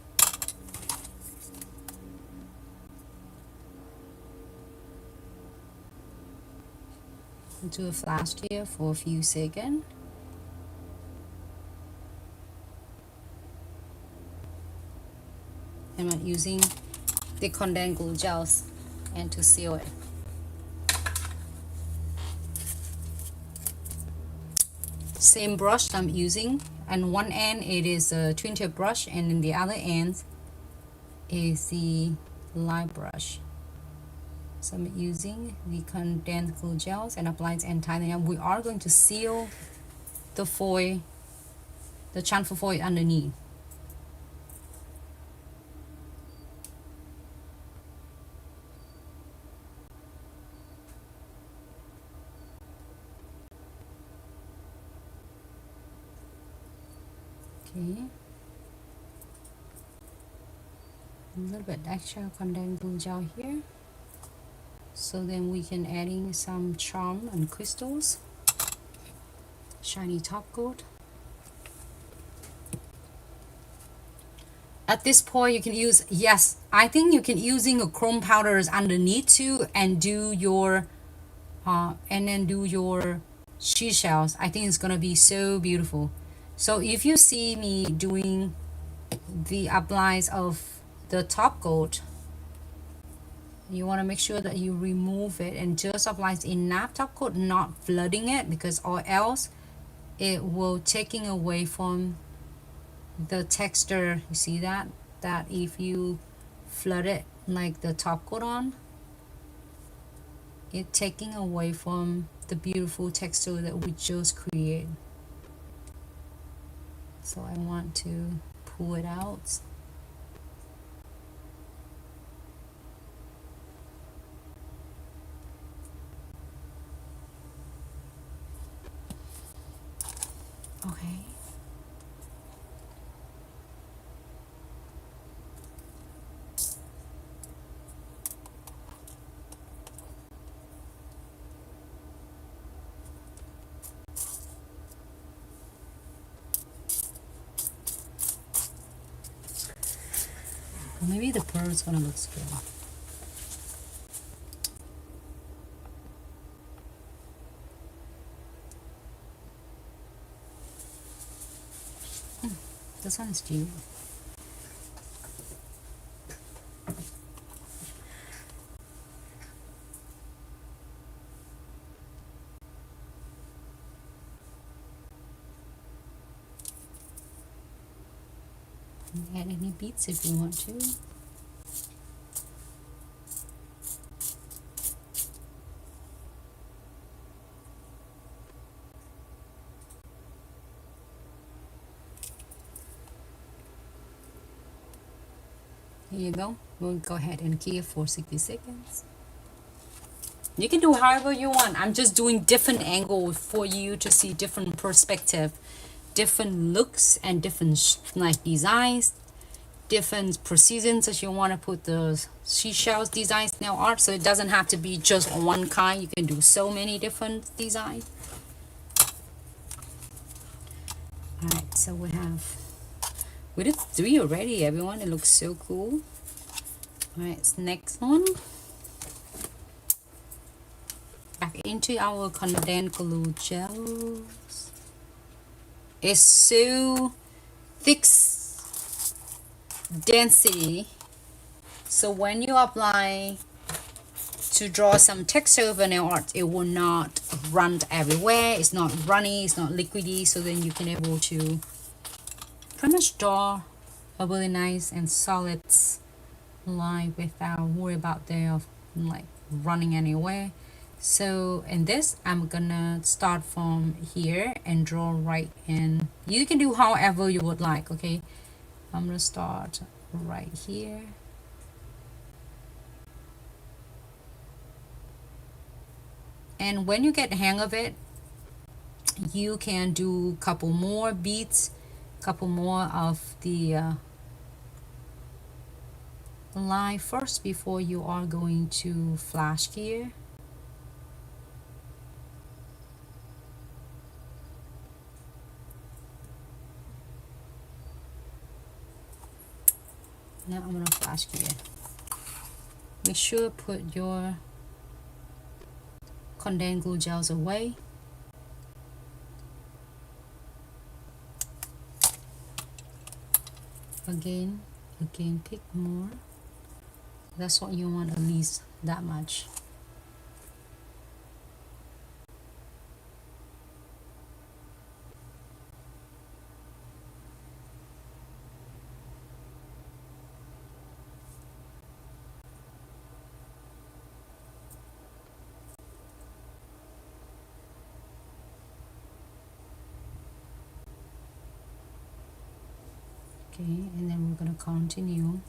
Do a flash here for a few seconds. And I'm using the condensed glue gels and to seal it. Same brush I'm using, and one end it is a twin tip brush, and then the other end is the light brush. So I'm using the condensed glue gels and apply it and tighten it up. We are going to seal the foil, the chamfer foil underneath. Okay. A little bit extra condensed glue gel here. So then we can add in some charm and crystals. Shiny top coat. At this point you can use, yes, I think you can using a chrome powders underneath too, and do your and then do your seashells. I think it's gonna be so beautiful. So if you see me doing the applies of the top coat, you want to make sure that you remove it and just apply enough top coat, not flooding it, because or else it will taking away from the texture. You see that if you flood it like the top coat on, it taking away from the beautiful texture that we just create. So I want to pull it out. Okay. Maybe the pearl is gonna look good. This one is cute. Add any beads if you want to. Here you go. We'll go ahead and key it for 60 seconds. You can do however you want. I'm just doing different angles for you to see different perspective, different looks, and different like designs, different precisions if you want to put the seashells designs nail art. So it doesn't have to be just one kind. You can do so many different designs. All right, so we did 3 already, everyone. It looks so cool. All right, so next one. Back into our condensed glue gels. It's so thick density, so when you apply to draw some texture over nail art, it will not run everywhere. It's not runny, it's not liquidy, so then you can able to pretty much draw a really nice and solid line without worry about the like running anywhere. So in this, I'm gonna start from here and draw right in. You can do however you would like, okay? I'm gonna start right here. And when you get the hang of it, you can do a couple more beats, couple more of the line first before you are going to flash here. Now I'm gonna flash here. Make sure put your condensed glue gels away. Again, pick more. That's what you want, at least that much. Okay, and then we're going to continue.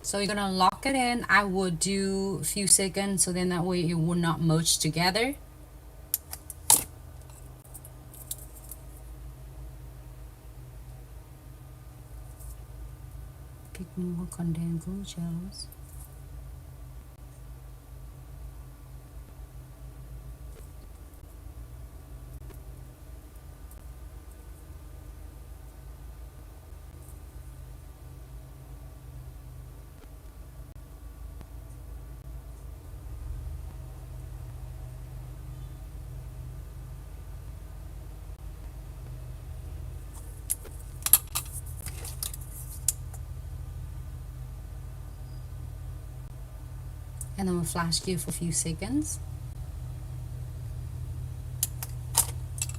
So you're gonna lock it in. I would do a few seconds, so then that way it will not merge together. Pick more condensed glue gels. And then we'll flash here for a few seconds.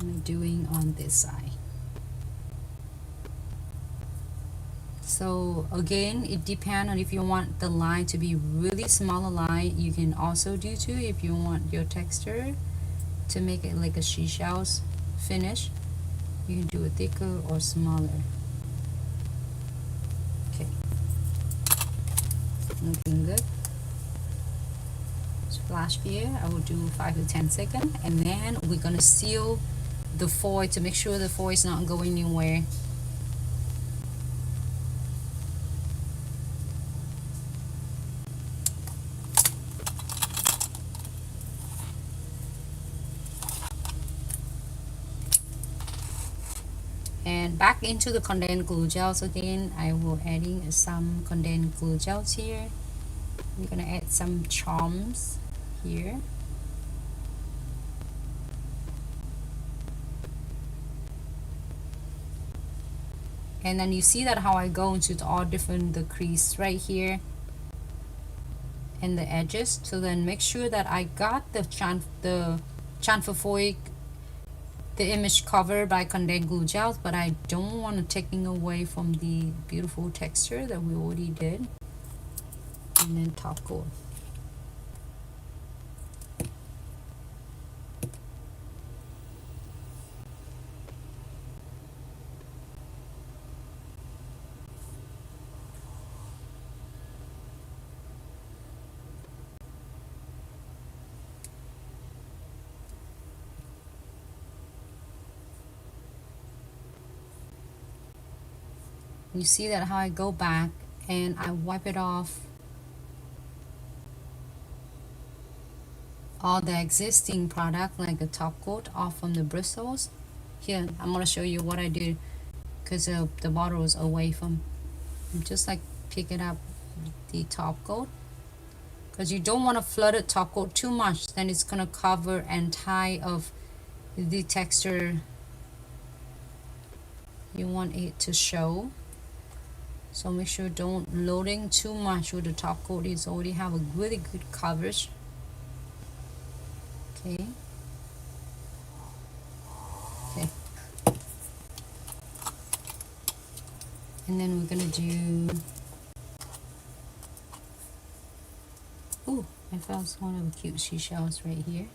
I'm doing on this side. So again, it depends on if you want the line to be really smaller line. You can also do too if you want your texture to make it like a seashells finish. You can do it thicker or smaller. Okay, looking good. Flash here, I will do 5 to 10 seconds, and then we're gonna seal the foil to make sure the foil is not going anywhere. And back into the condensed glue gels again, I will adding some condensed glue gels here. We're gonna add some charms here. And then you see that how I go into all different the crease right here and the edges. So then make sure that I got the chamfer foil, the image covered by condensed glue gels, but I don't want to taking away from the beautiful texture that we already did. And then top coat. You see that how I go back and I wipe it off all the existing product, like the top coat, off from the bristles. Here I'm going to show you what I did, because the bottle is away from. I'm just like picking up the top coat, because you don't want to flood the top coat too much, then it's going to cover and tie of the texture you want it to show. So make sure don't loading too much with the top coat. It's already have a really good coverage. Okay. Okay. And then we're gonna do. Oh, I found one of the cute seashells right here.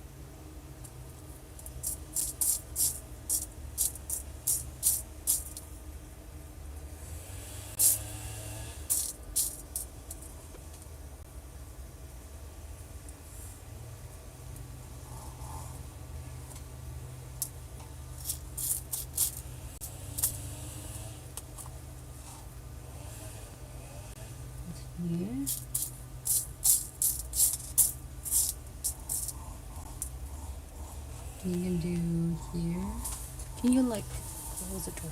Here. You can do here. Can you like close the door?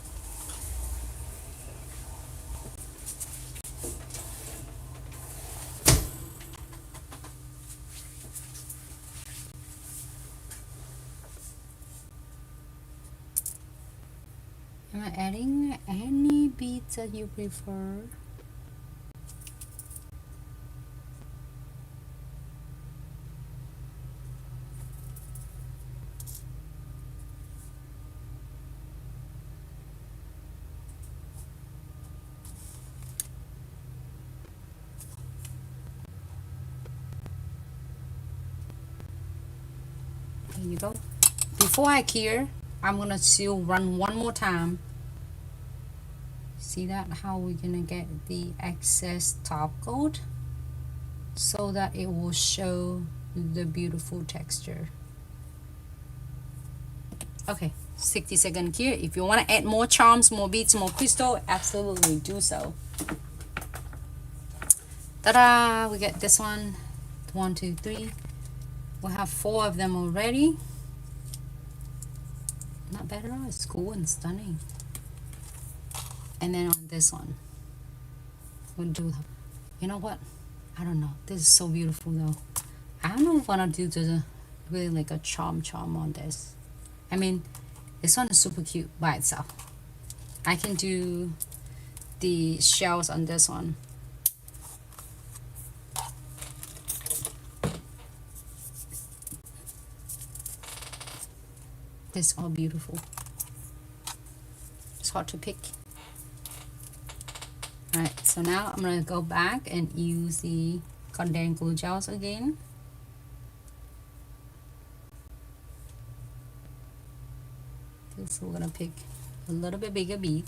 Am I adding any beads that you prefer? There you go. Before I cure, I'm gonna still run one more time. See that how we're gonna get the excess top coat so that it will show the beautiful texture. Okay, 60-second cure. If you want to add more charms, more beads, more crystal, absolutely do so. Ta-da! We get this one. 1, 2, 3. We'll have 4 of them already. Not bad at all. It's cool and stunning. And then on this one, we'll do, you know what? I don't know. This is so beautiful though. I don't know if I want to do the really like a charm on this. I mean, this one is super cute by itself. I can do the shells on this one. It's all beautiful. It's hard to pick. Alright, so now I'm going to go back and use the condensed glue gels again. So we're going to pick a little bit bigger bead.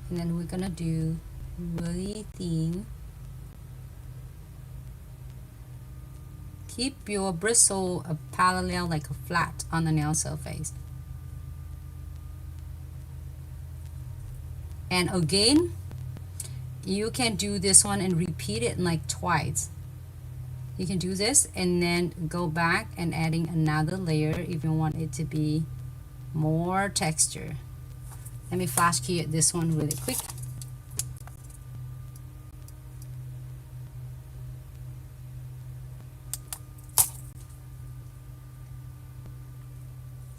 And then we're going to do really thin. Keep your bristle parallel, like a flat on the nail surface. And again, you can do this one and repeat it like twice. You can do this and then go back and adding another layer if you want it to be more texture. Let me flash key this one really quick.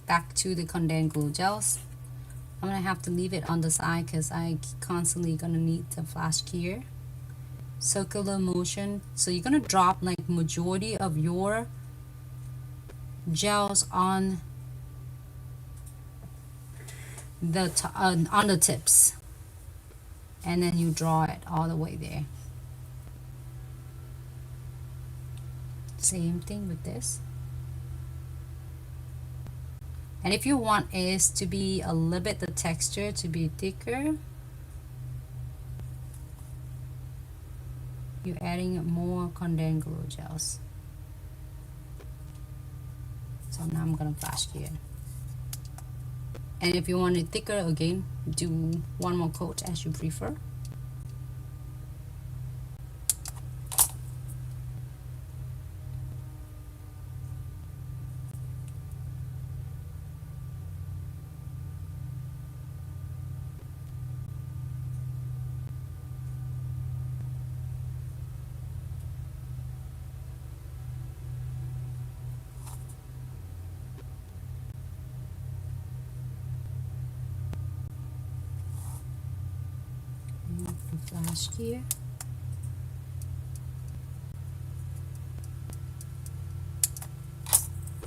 Back to the condensed glue gels. I'm gonna have to leave it on the side because I constantly gonna need the flash key. Circular motion, so you're gonna drop like majority of your gels on the tips, and then you draw it all the way there. Same thing with this. And if you want it to be a little bit the texture to be thicker, you're adding more condensed glue gels. So now I'm gonna flash key it. And if you want it thicker, again, do one more coat as you prefer. Flash here.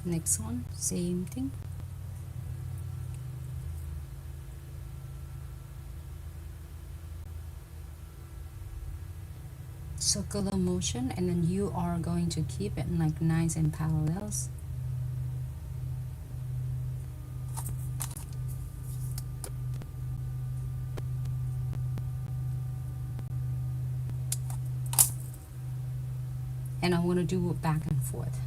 Next one, same thing. Circular motion, and then you are going to keep it like nice and parallels. And I want to do it back and forth.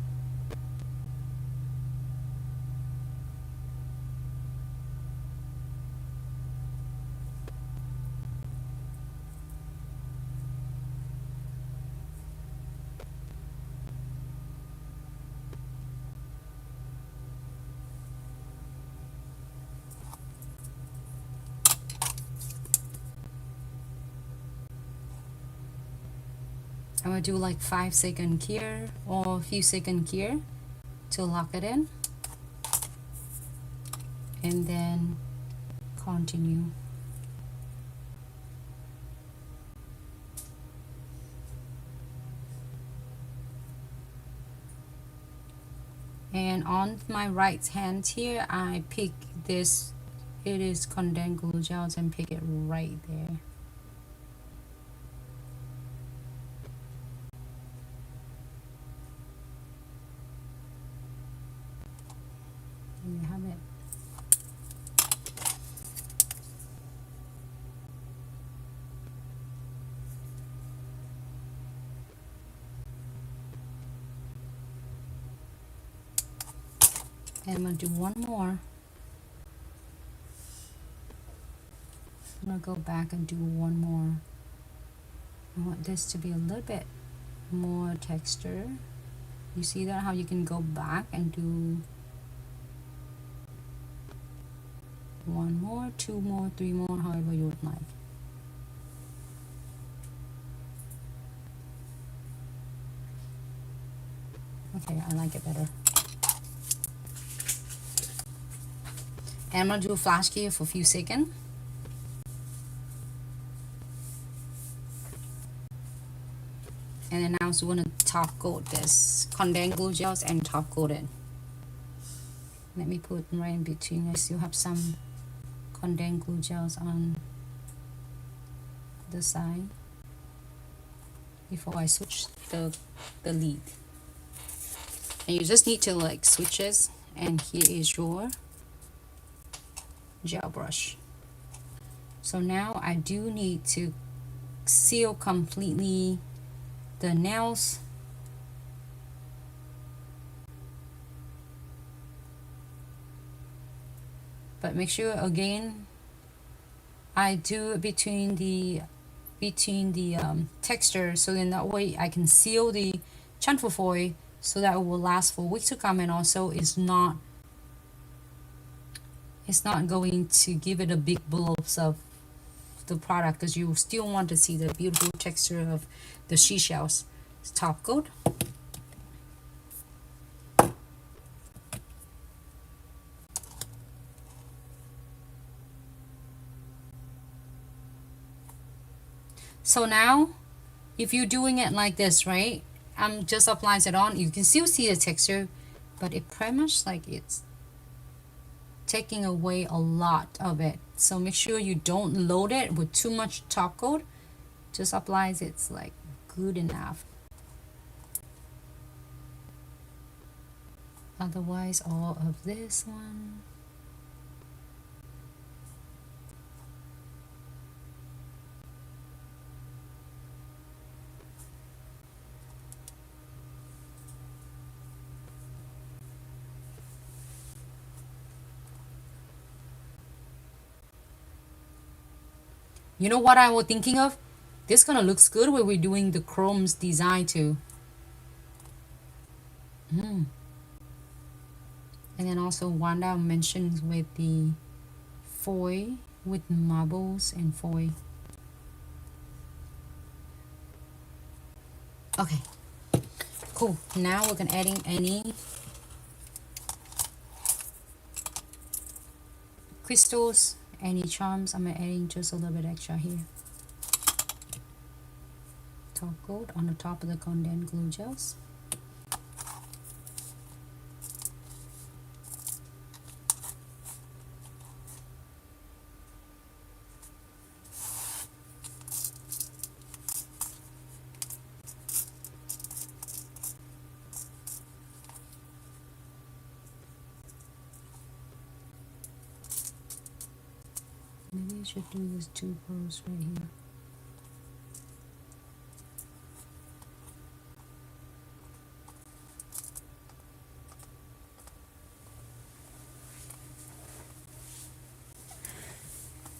I'm gonna do like 5 seconds here or a few seconds here to lock it in, and then continue. And on my right hand here, I pick this, it is condensed glue gels, and pick it right there. You have it. And I'm going to do one more. I'm going to go back and do one more. I want this to be a little bit more texture. You see that, how you can go back and do one more, 2 more, 3 more, however you would like. Okay, I like it better. And I'm going to do a flash key for a few seconds. And then I also want to top coat this condensed glue gels and top coat it. Let me put right in between. I still have some condensed glue gels on the side before I switch the lid. And you just need to like switch this, and here is your gel brush. So now I do need to seal completely the nails. But make sure again I do it between the between the texture, so then that way I can seal the chamfer foil so that it will last for weeks to come, and also it's not going to give it a big blows of the product, because you still want to see the beautiful texture of the seashells. Top coat. So now if you're doing it like this, right, I'm just applying it on, you can still see the texture, but it pretty much like it's taking away a lot of it. So make sure you don't load it with too much top coat. Just applies it's like good enough. Otherwise, all of this one. You know what I was thinking of? This gonna looks good when we're doing the chrome's design too. And then also Wanda mentions with the foil, with marbles and foil. Okay, cool. Now we're gonna adding any crystals, any charms. I'm adding just a little bit extra here. Top coat on the top of the condensed glue gels. Maybe I should do these 2 pearls right here.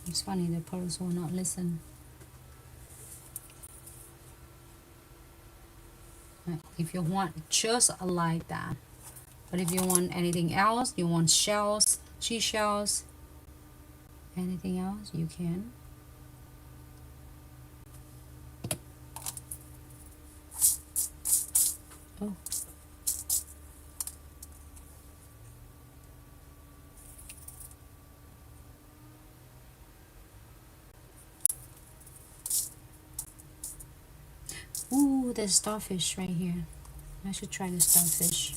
It's funny, the pearls will not listen. If you want just like that, but if you want anything else, you want shells, cheese shells, anything else, you can. Oh. Ooh, there's starfish right here. I should try the starfish.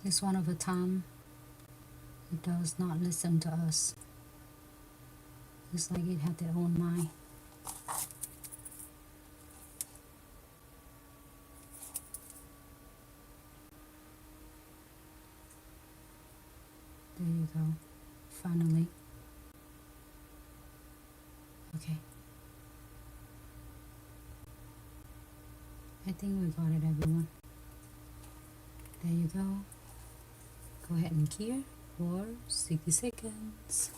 This one of a time, it does not listen to us. It's like it had their own mind. There you go. Finally. Okay. I think we got it, everyone. There you go. Go ahead and cure for 60 seconds.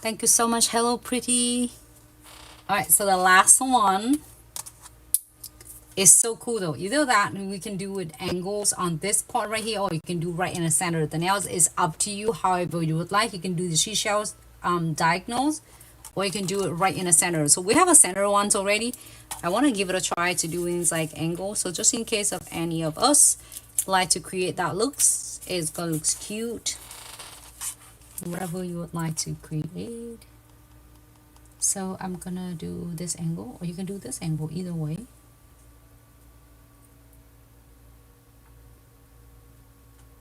Thank you so much. Hello, pretty. All right, so the last one It's so cool though. Either that, and we can do it angles on this part right here, or you can do right in the center. The nails is up to you, however you would like. You can do the seashells diagonals, or you can do it right in the center. So we have a center ones already. I want to give it a try to doing like angle. So just in case of any of us like to create that looks, it's gonna look cute. Whatever you would like to create. So I'm gonna do this angle, or you can do this angle, either way.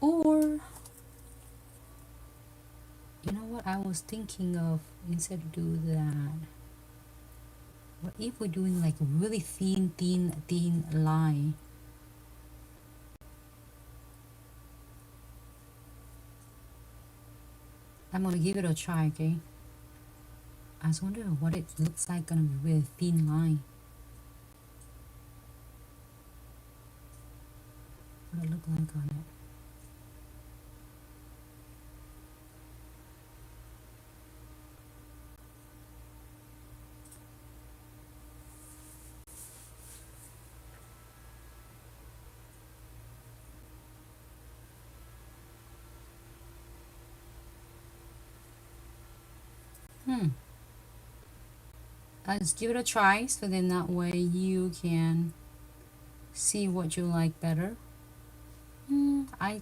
Or, you know what I was thinking of, instead of do that, what if we're doing like really thin line? I'm gonna give it a try, okay? I was wondering what it looks like on a really thin line. What it look like on it. Let's give it a try, so then that way you can see what you like better. I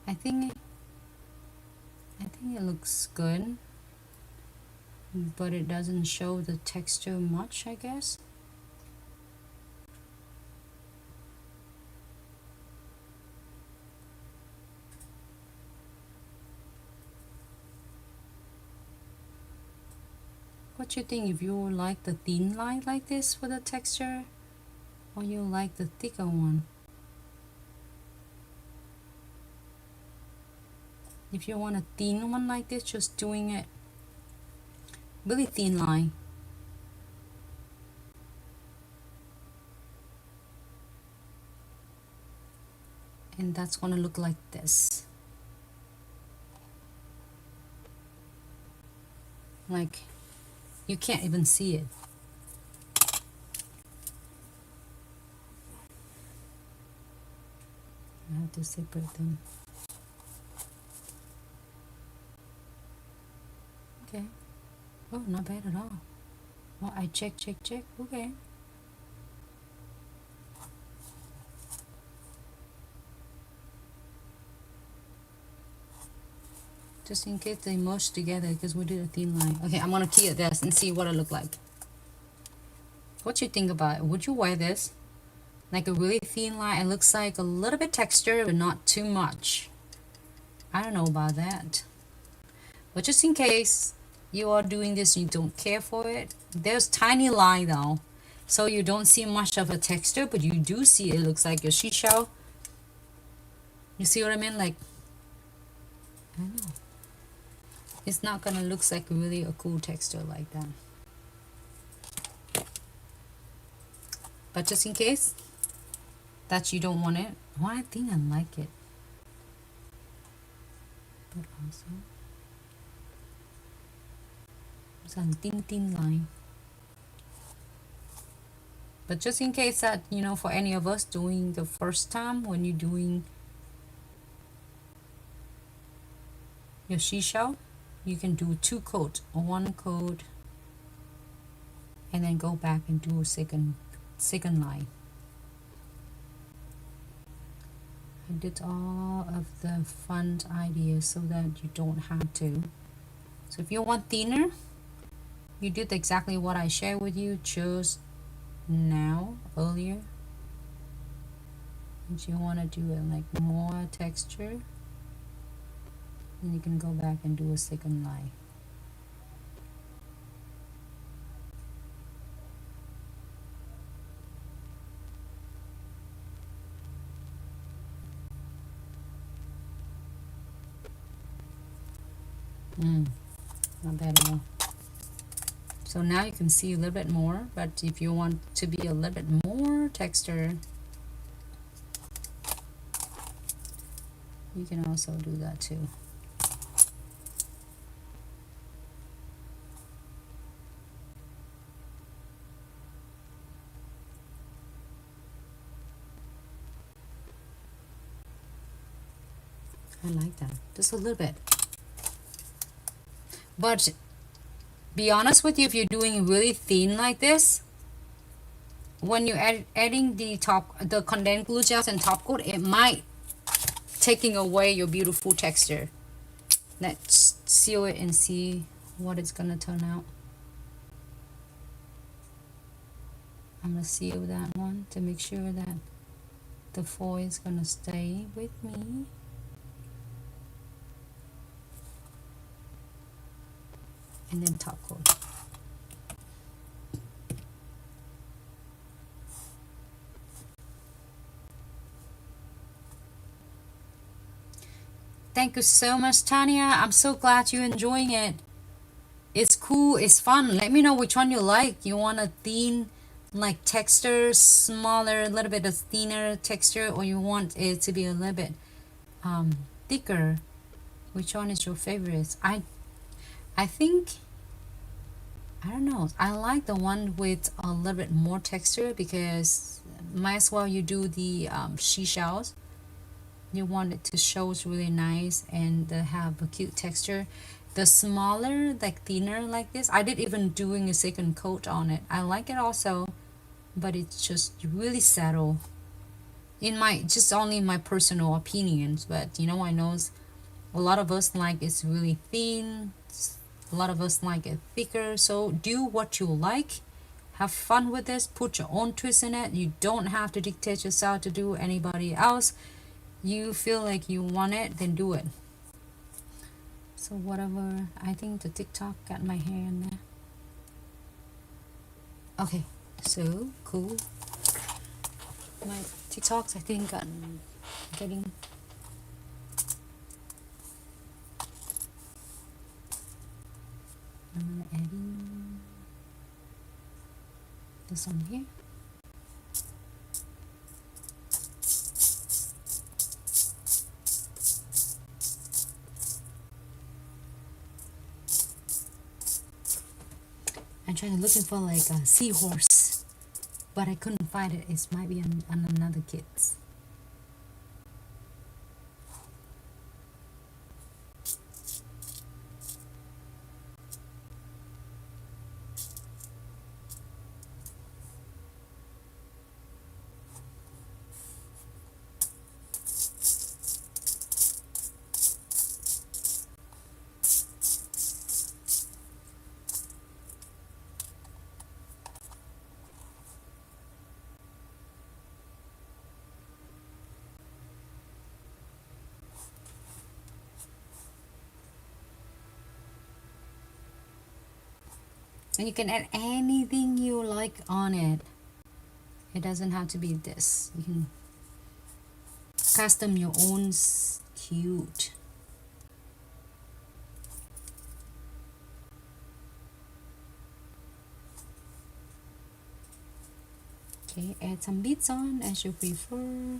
think it looks good, but it doesn't show the texture much, I guess. What you think, if you like the thin line like this for the texture, or you like the thicker one? If you want a thin one like this, just doing it really thin line. And that's gonna look like this. Like, you can't even see it. I have to separate them. Okay. Oh, not bad at all. Well, I check. Okay. Just in case they mush together, because we did a thin line. Okay, I'm gonna key at this and see what it look like. What you think about it? Would you wear this? Like a really thin line. It looks like a little bit texture, but not too much. I don't know about that. But just in case you are doing this and you don't care for it, there's tiny line though, so you don't see much of a texture, but you do see it looks like your seashell. You see what I mean? Like, I don't know. It's not gonna look like really a cool texture like that. But just in case that you don't want it, well, I think I like it. But also some thin line. But just in case that, you know, for any of us doing the first time, when you're doing your seashell, you can do 2 coats, or 1 coat, and then go back and do a second line. I did all of the fun ideas so that you don't have to. So if you want thinner, you did exactly what I shared with you just now, earlier. If you want to do it like more texture, then you can go back and do a second line. Not bad at all. So now you can see a little bit more, but if you want to be a little bit more texture, you can also do that too. I like that. Just a little bit. But be honest with you, if you're doing really thin like this, when you're adding the condensed glue gels and top coat, it might taking away your beautiful texture. Let's seal it and see what it's gonna turn out. I'm gonna seal that one to make sure that the foil is gonna stay with me. And then top coat. Thank you so much, Tanya. I'm so glad you're enjoying it. It's cool, it's fun. Let me know which one you like. You want a thin like texture, smaller, a little bit of thinner texture, or you want it to be a little bit thicker. Which one is your favorite? I think, I don't know, I like the one with a little bit more texture, because might as well you do the seashells. You want it to show really nice and have a cute texture. The smaller, like thinner like this, I did even doing a second coat on it. I like it also, but it's just really subtle. In my, just only my personal opinions, but you know, I know a lot of us like it's really thin. A lot of us like it thicker. So do what you like. Have fun with this. Put your own twist in it. You don't have to dictate yourself to do anybody else. You feel like you want it, then do it. So whatever, I think the TikTok got my hair in there. Okay, so cool. My TikToks, I think, are getting. I'm gonna add in this on here. I'm trying looking for like a seahorse, but I couldn't find it. It might be on another kit's. And you can add anything you like on it. It doesn't have to be this. You can custom your own cute. Okay, add some beads on as you prefer.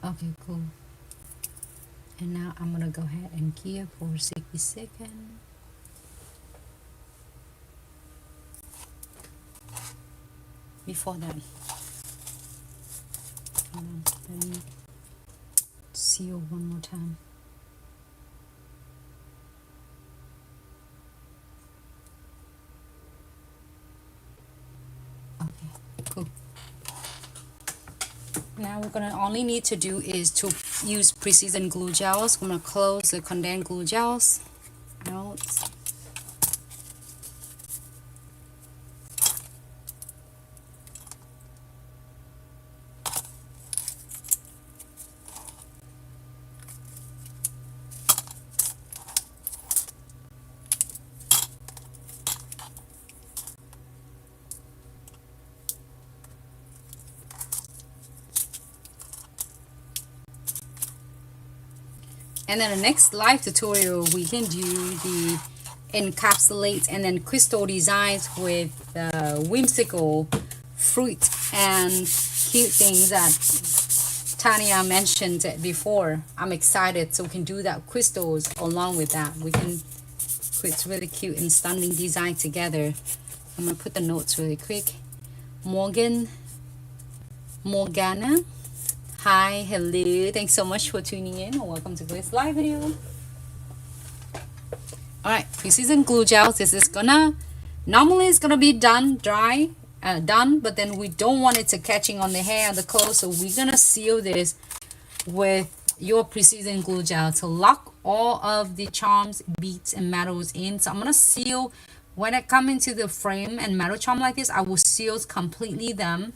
Okay, cool. And now I'm gonna go ahead and key for 60 seconds. Before that, let me seal one more time. Okay, cool. Now we're gonna only need to do is to use precision glue gels. I'm gonna close the condensed glue gels out. And then the next live tutorial, we can do the encapsulate and then crystal designs with whimsical fruit and cute things that Tanya mentioned before. I'm excited, so we can do that crystals along with that. We can create really cute and stunning design together. I'm gonna put the notes really quick. Morgan Morgana. Hi, hello. Thanks so much for tuning in. Welcome to Glitz live video. Alright, Precision Glue Gel. This is gonna, normally it's gonna be done, dry, done, but then we don't want it to catching on the hair and the clothes, so we're gonna seal this with your Precision Glue Gel to lock all of the charms, beads, and metals in. So I'm gonna seal, when I come into the frame and metal charm like this, I will seal completely them.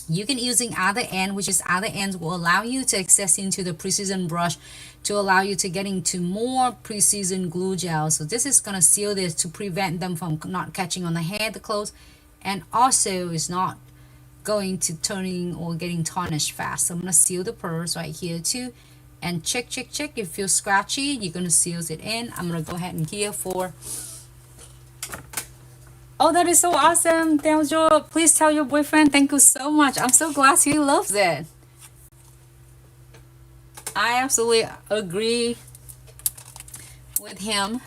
You can using other end, which is other ends will allow you to access into the precision brush to allow you to get into more precision glue gel. So this is going to seal this to prevent them from not catching on the hair, the clothes, and also is not going to turning or getting tarnished fast. So I'm going to seal the purse right here too, and check. If it feels scratchy, you're going to seal it in. I'm going to go ahead and here for, oh, that is so awesome. Please tell your boyfriend thank you so much. I'm so glad he loves it. I absolutely agree with him.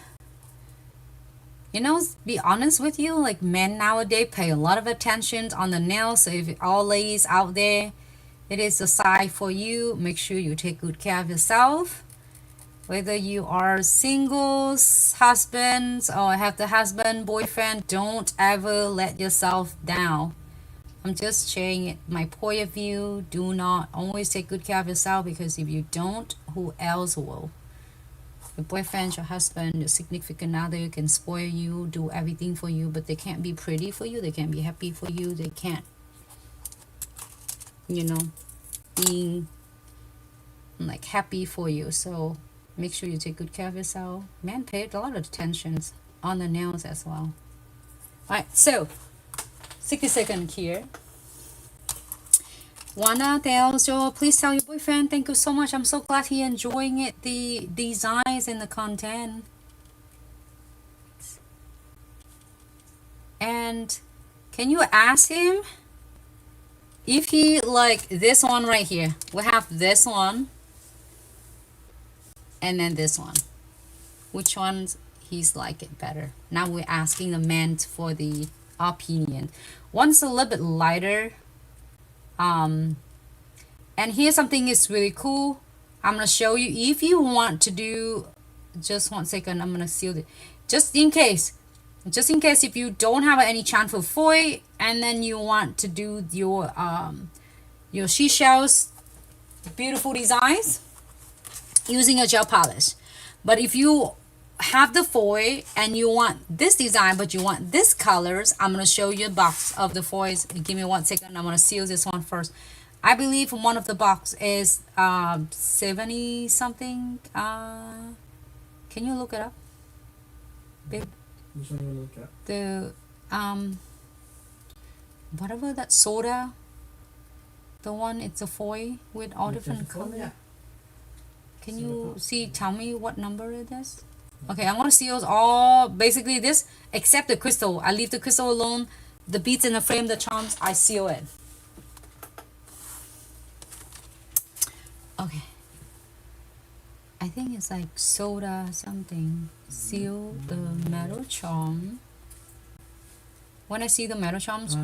You know, be honest with you, like men nowadays pay a lot of attention on the nails. So if all ladies out there, it is a side for you. Make sure you take good care of yourself. Whether you are singles, husbands, or have the husband, boyfriend, don't ever let yourself down. I'm just sharing it, my point of view. Do not always take good care of yourself, because if you don't, who else will? Your boyfriend, your husband, your significant other can spoil you, do everything for you, but they can't be pretty for you. They can't be happy for you. They can't, you know, being like happy for you. So make sure you take good care of yourself. Men pay a lot of attention on the nails as well. Alright, so 60 seconds here. Wanna tells you, please tell your boyfriend thank you so much. I'm so glad he enjoying it, the designs and the content. And can you ask him if he like this one right here? We have this one and then this one. Which ones he's like it better? Now we're asking the man for the opinion. One's a little bit lighter, and here's something is really cool. I'm gonna show you if you want to do, just 1 second, I'm gonna seal it just in case if you don't have any chance for foil and then you want to do your seashells, beautiful designs using a gel polish. But if you have the foil and you want this design but you want this colors, I'm going to show you a box of the foils. Give me 1 second. I'm going to seal this one first. I believe one of the box is 70 something. Can you look it up, babe? Which one you look at? The whatever that soda, the one, it's a foil with all different colors. Yeah. Can you see, tell me what number it is? Okay, I'm gonna seal all, basically this, except the crystal. I leave the crystal alone. The beads in the frame, the charms, I seal it. Okay. I think it's like soda something. Seal the metal charm. When I see the metal charms,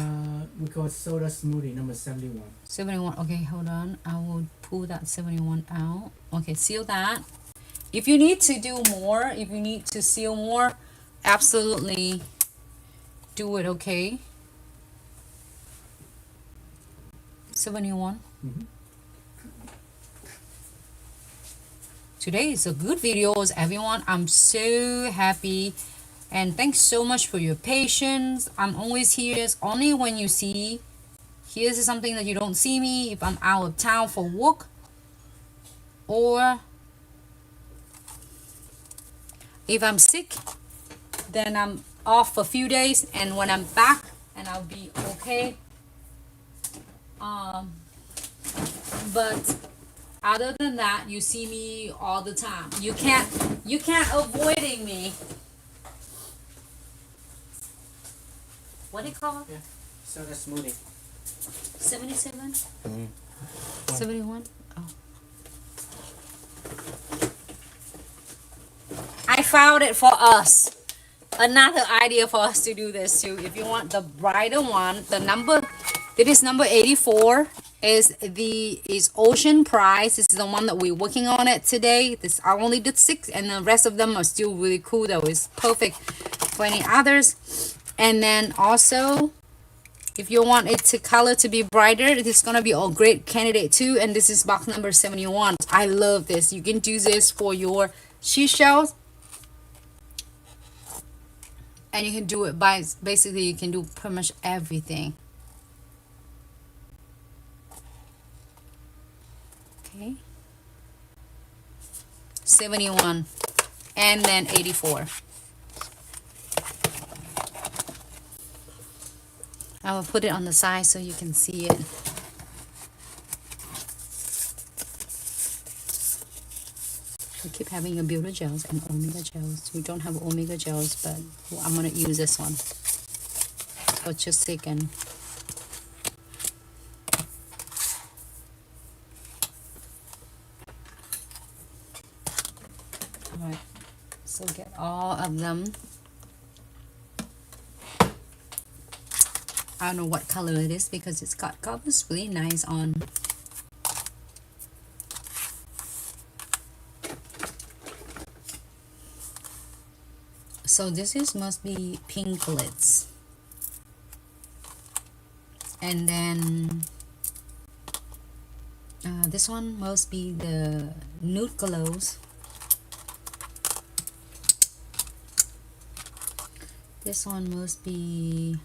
we call it soda smoothie number 71. 71. Okay, hold on. I will pull that 71 out. Okay, seal that. If you need to do more, if you need to seal more, absolutely do it, okay? 71. Today is a good video, everyone. I'm so happy. And thanks so much for your patience. I'm always here. It's only when you see, here's something that you don't see me if I'm out of town for work, or if I'm sick, then I'm off for a few days, and when I'm back, and I'll be okay. But other than that, you see me all the time. You can't avoiding me. What do you call it? Yeah, soda smoothie. 77? 71? Oh. I found it for us. Another idea for us to do this too. If you want the brighter one, the number, it is number 84. is Ocean Prize. This is the one that we're working on it today. This I only did 6, and the rest of them are still really cool. That was perfect for any others. And then also, if you want it to color to be brighter, it is gonna be a great candidate too. And this is box number 71. I love this. You can do this for your seashells, and you can do it by basically you can do pretty much everything. Okay, 71 and then 84. I will put it on the side so you can see it. We keep having a Builder Gels and Omega Gels. We don't have Omega Gels, but I'm going to use this one for just a second. Alright, so get all of them. I don't know what color it is because it's got colors really nice on. So this is must be pink glitz, and then this one must be the nude glows. This one must be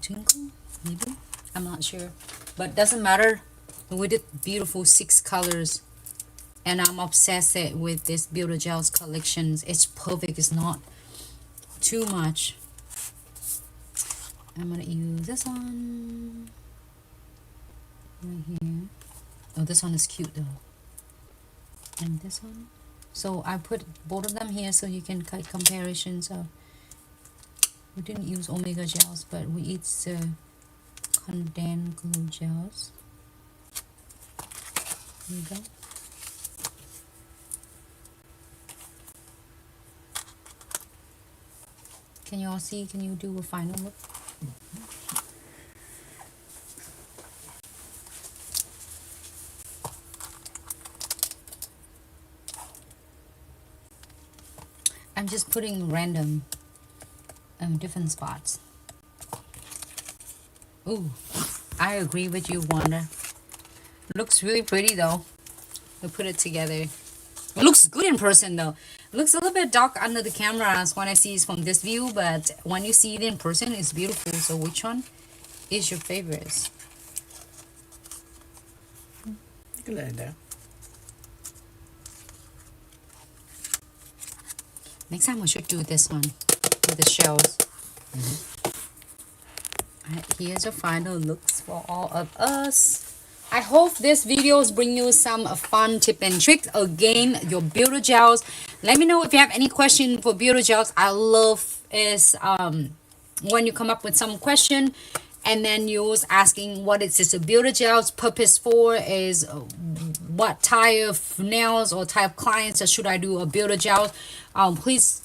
twinkle, maybe, I'm not sure, but doesn't matter. We did beautiful 6 colors, and I'm obsessed with this Builder Gels collections. It's perfect. It's not too much. I'm gonna use this one right here. Oh, this one is cute though, and this one. So I put both of them here so you can cut comparisons of. We didn't use Omega Gels, but we use Condensed gels. There you go. Can you all see? Can you do a final look? I'm just putting random different spots. Ooh, I agree with you, Wanda. Looks really pretty though. We put it together. It looks good in person though. It looks a little bit dark under the cameras when I see it from this view, but when you see it in person, it's beautiful. So which one is your favorite? You can let it down. Next time we should do this one with the shells. Alright, here's your final looks for all of us. I hope this videos bring you some fun tip and tricks. Again, your Builder Gels. Let me know if you have any question for Builder Gels. I love is when you come up with some question and then you're asking what is this a Builder Gels purpose for, is what type of nails or type of clients that should I do a Builder Gel. Please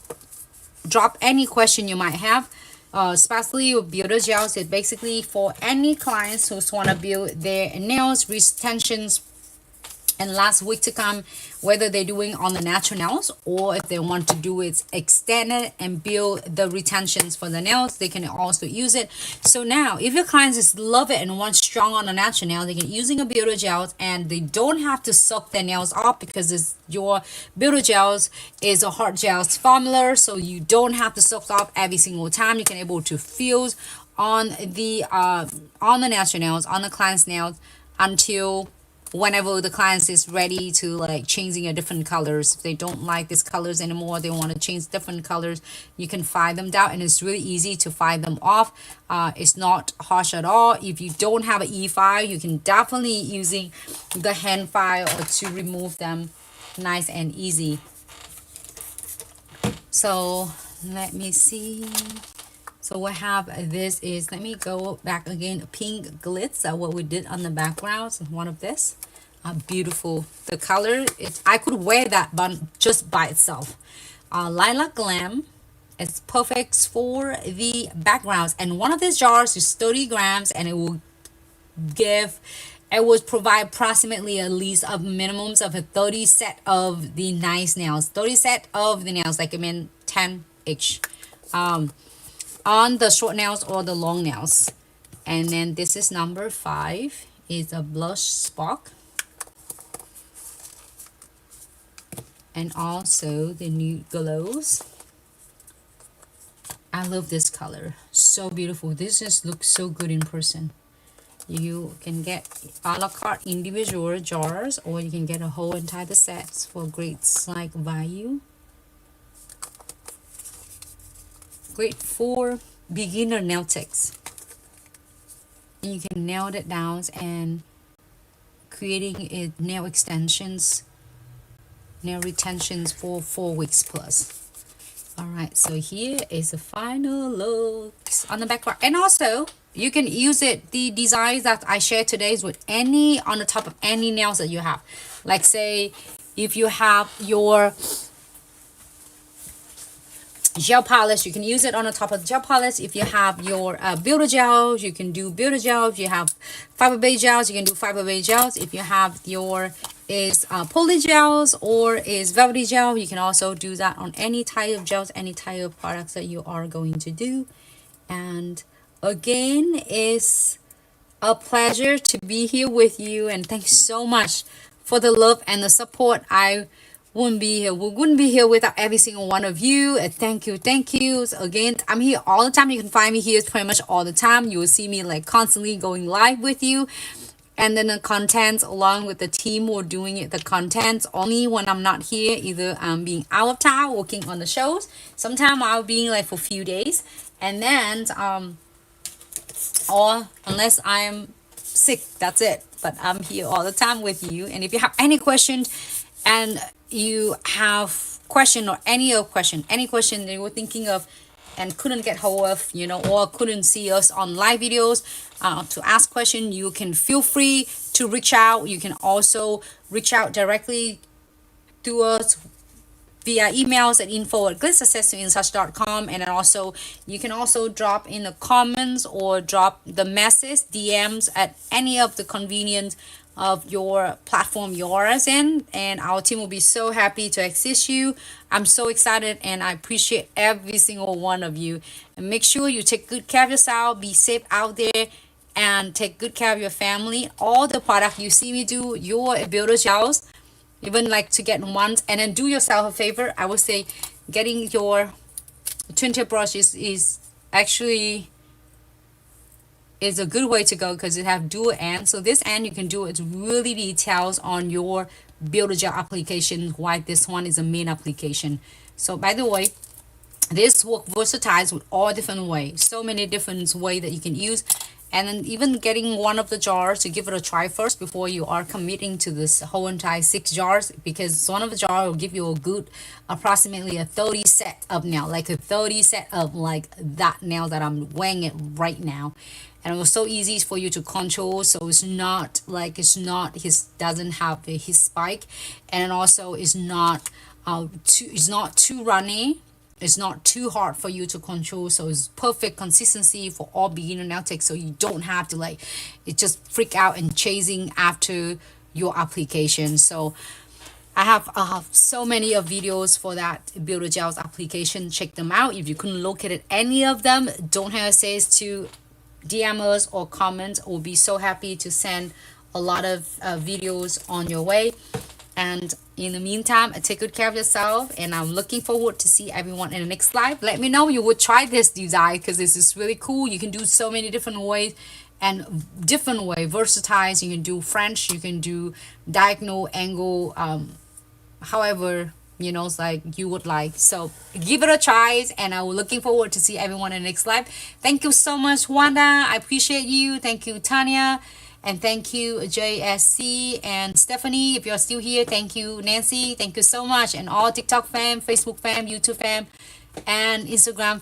drop any question you might have. Especially with Builder Gels, it's basically for any clients who want to build their nails, retentions, and last week to come, whether they're doing on the natural nails or if they want to do it extended and build the retentions for the nails, they can also use it. So now if your clients just love it and want strong on the natural nail, they can using a Builder Gels, and they don't have to suck their nails off because it's your Builder Gels is a hard gels formula, so you don't have to suck off every single time. You can able to fuse on the natural nails, on the client's nails, until whenever the client is ready to like changing a different colors. If they don't like these colors anymore, they want to change different colors, you can file them down, and it's really easy to file them off. It's not harsh at all. If you don't have an e-file, you can definitely using the hand file or to remove them nice and easy. So let me see. So what have this is, let me go back again, pink glitz, what we did on the background. So one of this, beautiful. The color, I could wear that bun just by itself. Lilac Glam, it's perfect for the backgrounds. And one of these jars is 30 grams, and it will provide approximately at least a minimums of a 30 set of the nice nails, 30 set of the nails, like I mean 10 each, on the short nails or the long nails. And then this is number 5, is a blush spark, and also the Nude glows. I love this color, so beautiful. This just looks so good in person. You can get a la carte individual jars, or you can get a whole entire sets for great like value. Great for beginner nail techs. You can nail it down and creating it nail extensions, nail retentions for 4 weeks plus. Alright, so here is the final look on the background. And also, you can use it, the designs that I shared today is with any, on the top of any nails that you have. Like say, if you have your gel polish, you can use it on the top of the gel polish. If you have your Builder gels, you can do Builder gels. If you have fiber-based gels, you can do fiber-based gels. If you have your poly gels or is Velvetty gel, you can also do that on any type of gels, any type of products that you are going to do. And again, it's a pleasure to be here with you, and thanks so much for the love and the support. I wouldn't be here. We wouldn't be here without every single one of you. And thank you. Again, I'm here all the time. You can find me here pretty much all the time. You will see me like constantly going live with you. And then the contents along with the team were doing it. The contents only when I'm not here. Either I'm being out of town working on the shows. Sometimes I'll be like for a few days. And then or unless I'm sick, that's it. But I'm here all the time with you. And if you have any questions and you have question or any question that you were thinking of and couldn't get hold of, you know, or couldn't see us on live videos, to ask question, you can feel free to reach out. You can also reach out directly to us via emails at info@glitzaccessoryandsuch.com. And then also you can also drop in the comments or drop the message DMs at any of the convenience of your platform yours in, and our team will be so happy to assist you. I'm so excited and I appreciate every single one of you. And make sure you take good care of yourself, be safe out there, and take good care of your family. All the product you see me do, your Builder gels, even like to get once, and then do yourself a favor. I would say getting your twin tip brush is actually is a good way to go because it have dual end. So this end you can do it really details on your Builder gel application, while this one is a main application. So by the way, this work versatile with all different ways, so many different way that you can use. And then even getting one of the jars to give it a try first before you are committing to this whole entire 6 jars, because one of the jars will give you a good approximately a 30 set of nail, like a 30 set of like that nail that I'm wearing it right now. And it was so easy for you to control, so it's not like doesn't have his spike, and also it's not too runny. It's not too hard for you to control, so it's perfect consistency for all beginner nail tech, so you don't have to like it just freak out and chasing after your application. So I have so many of videos for that Builder Gels application. Check them out. If you couldn't locate any of them, don't hesitate to DM us or comment. We'll be so happy to send a lot of videos on your way. And in the meantime, take good care of yourself, and I'm looking forward to see everyone in the next live. Let me know you would try this design because this is really cool. You can do so many different ways and versatile. You can do French, you can do diagonal, angle, however, you know, it's like you would like. So give it a try, and I'm looking forward to see everyone in the next live. Thank you so much, Wanda. I appreciate you. Thank you, Tanya. And thank you, JSC and Stephanie. If you're still here, thank you, Nancy. Thank you so much. And all TikTok fam, Facebook fam, YouTube fam, and Instagram fam.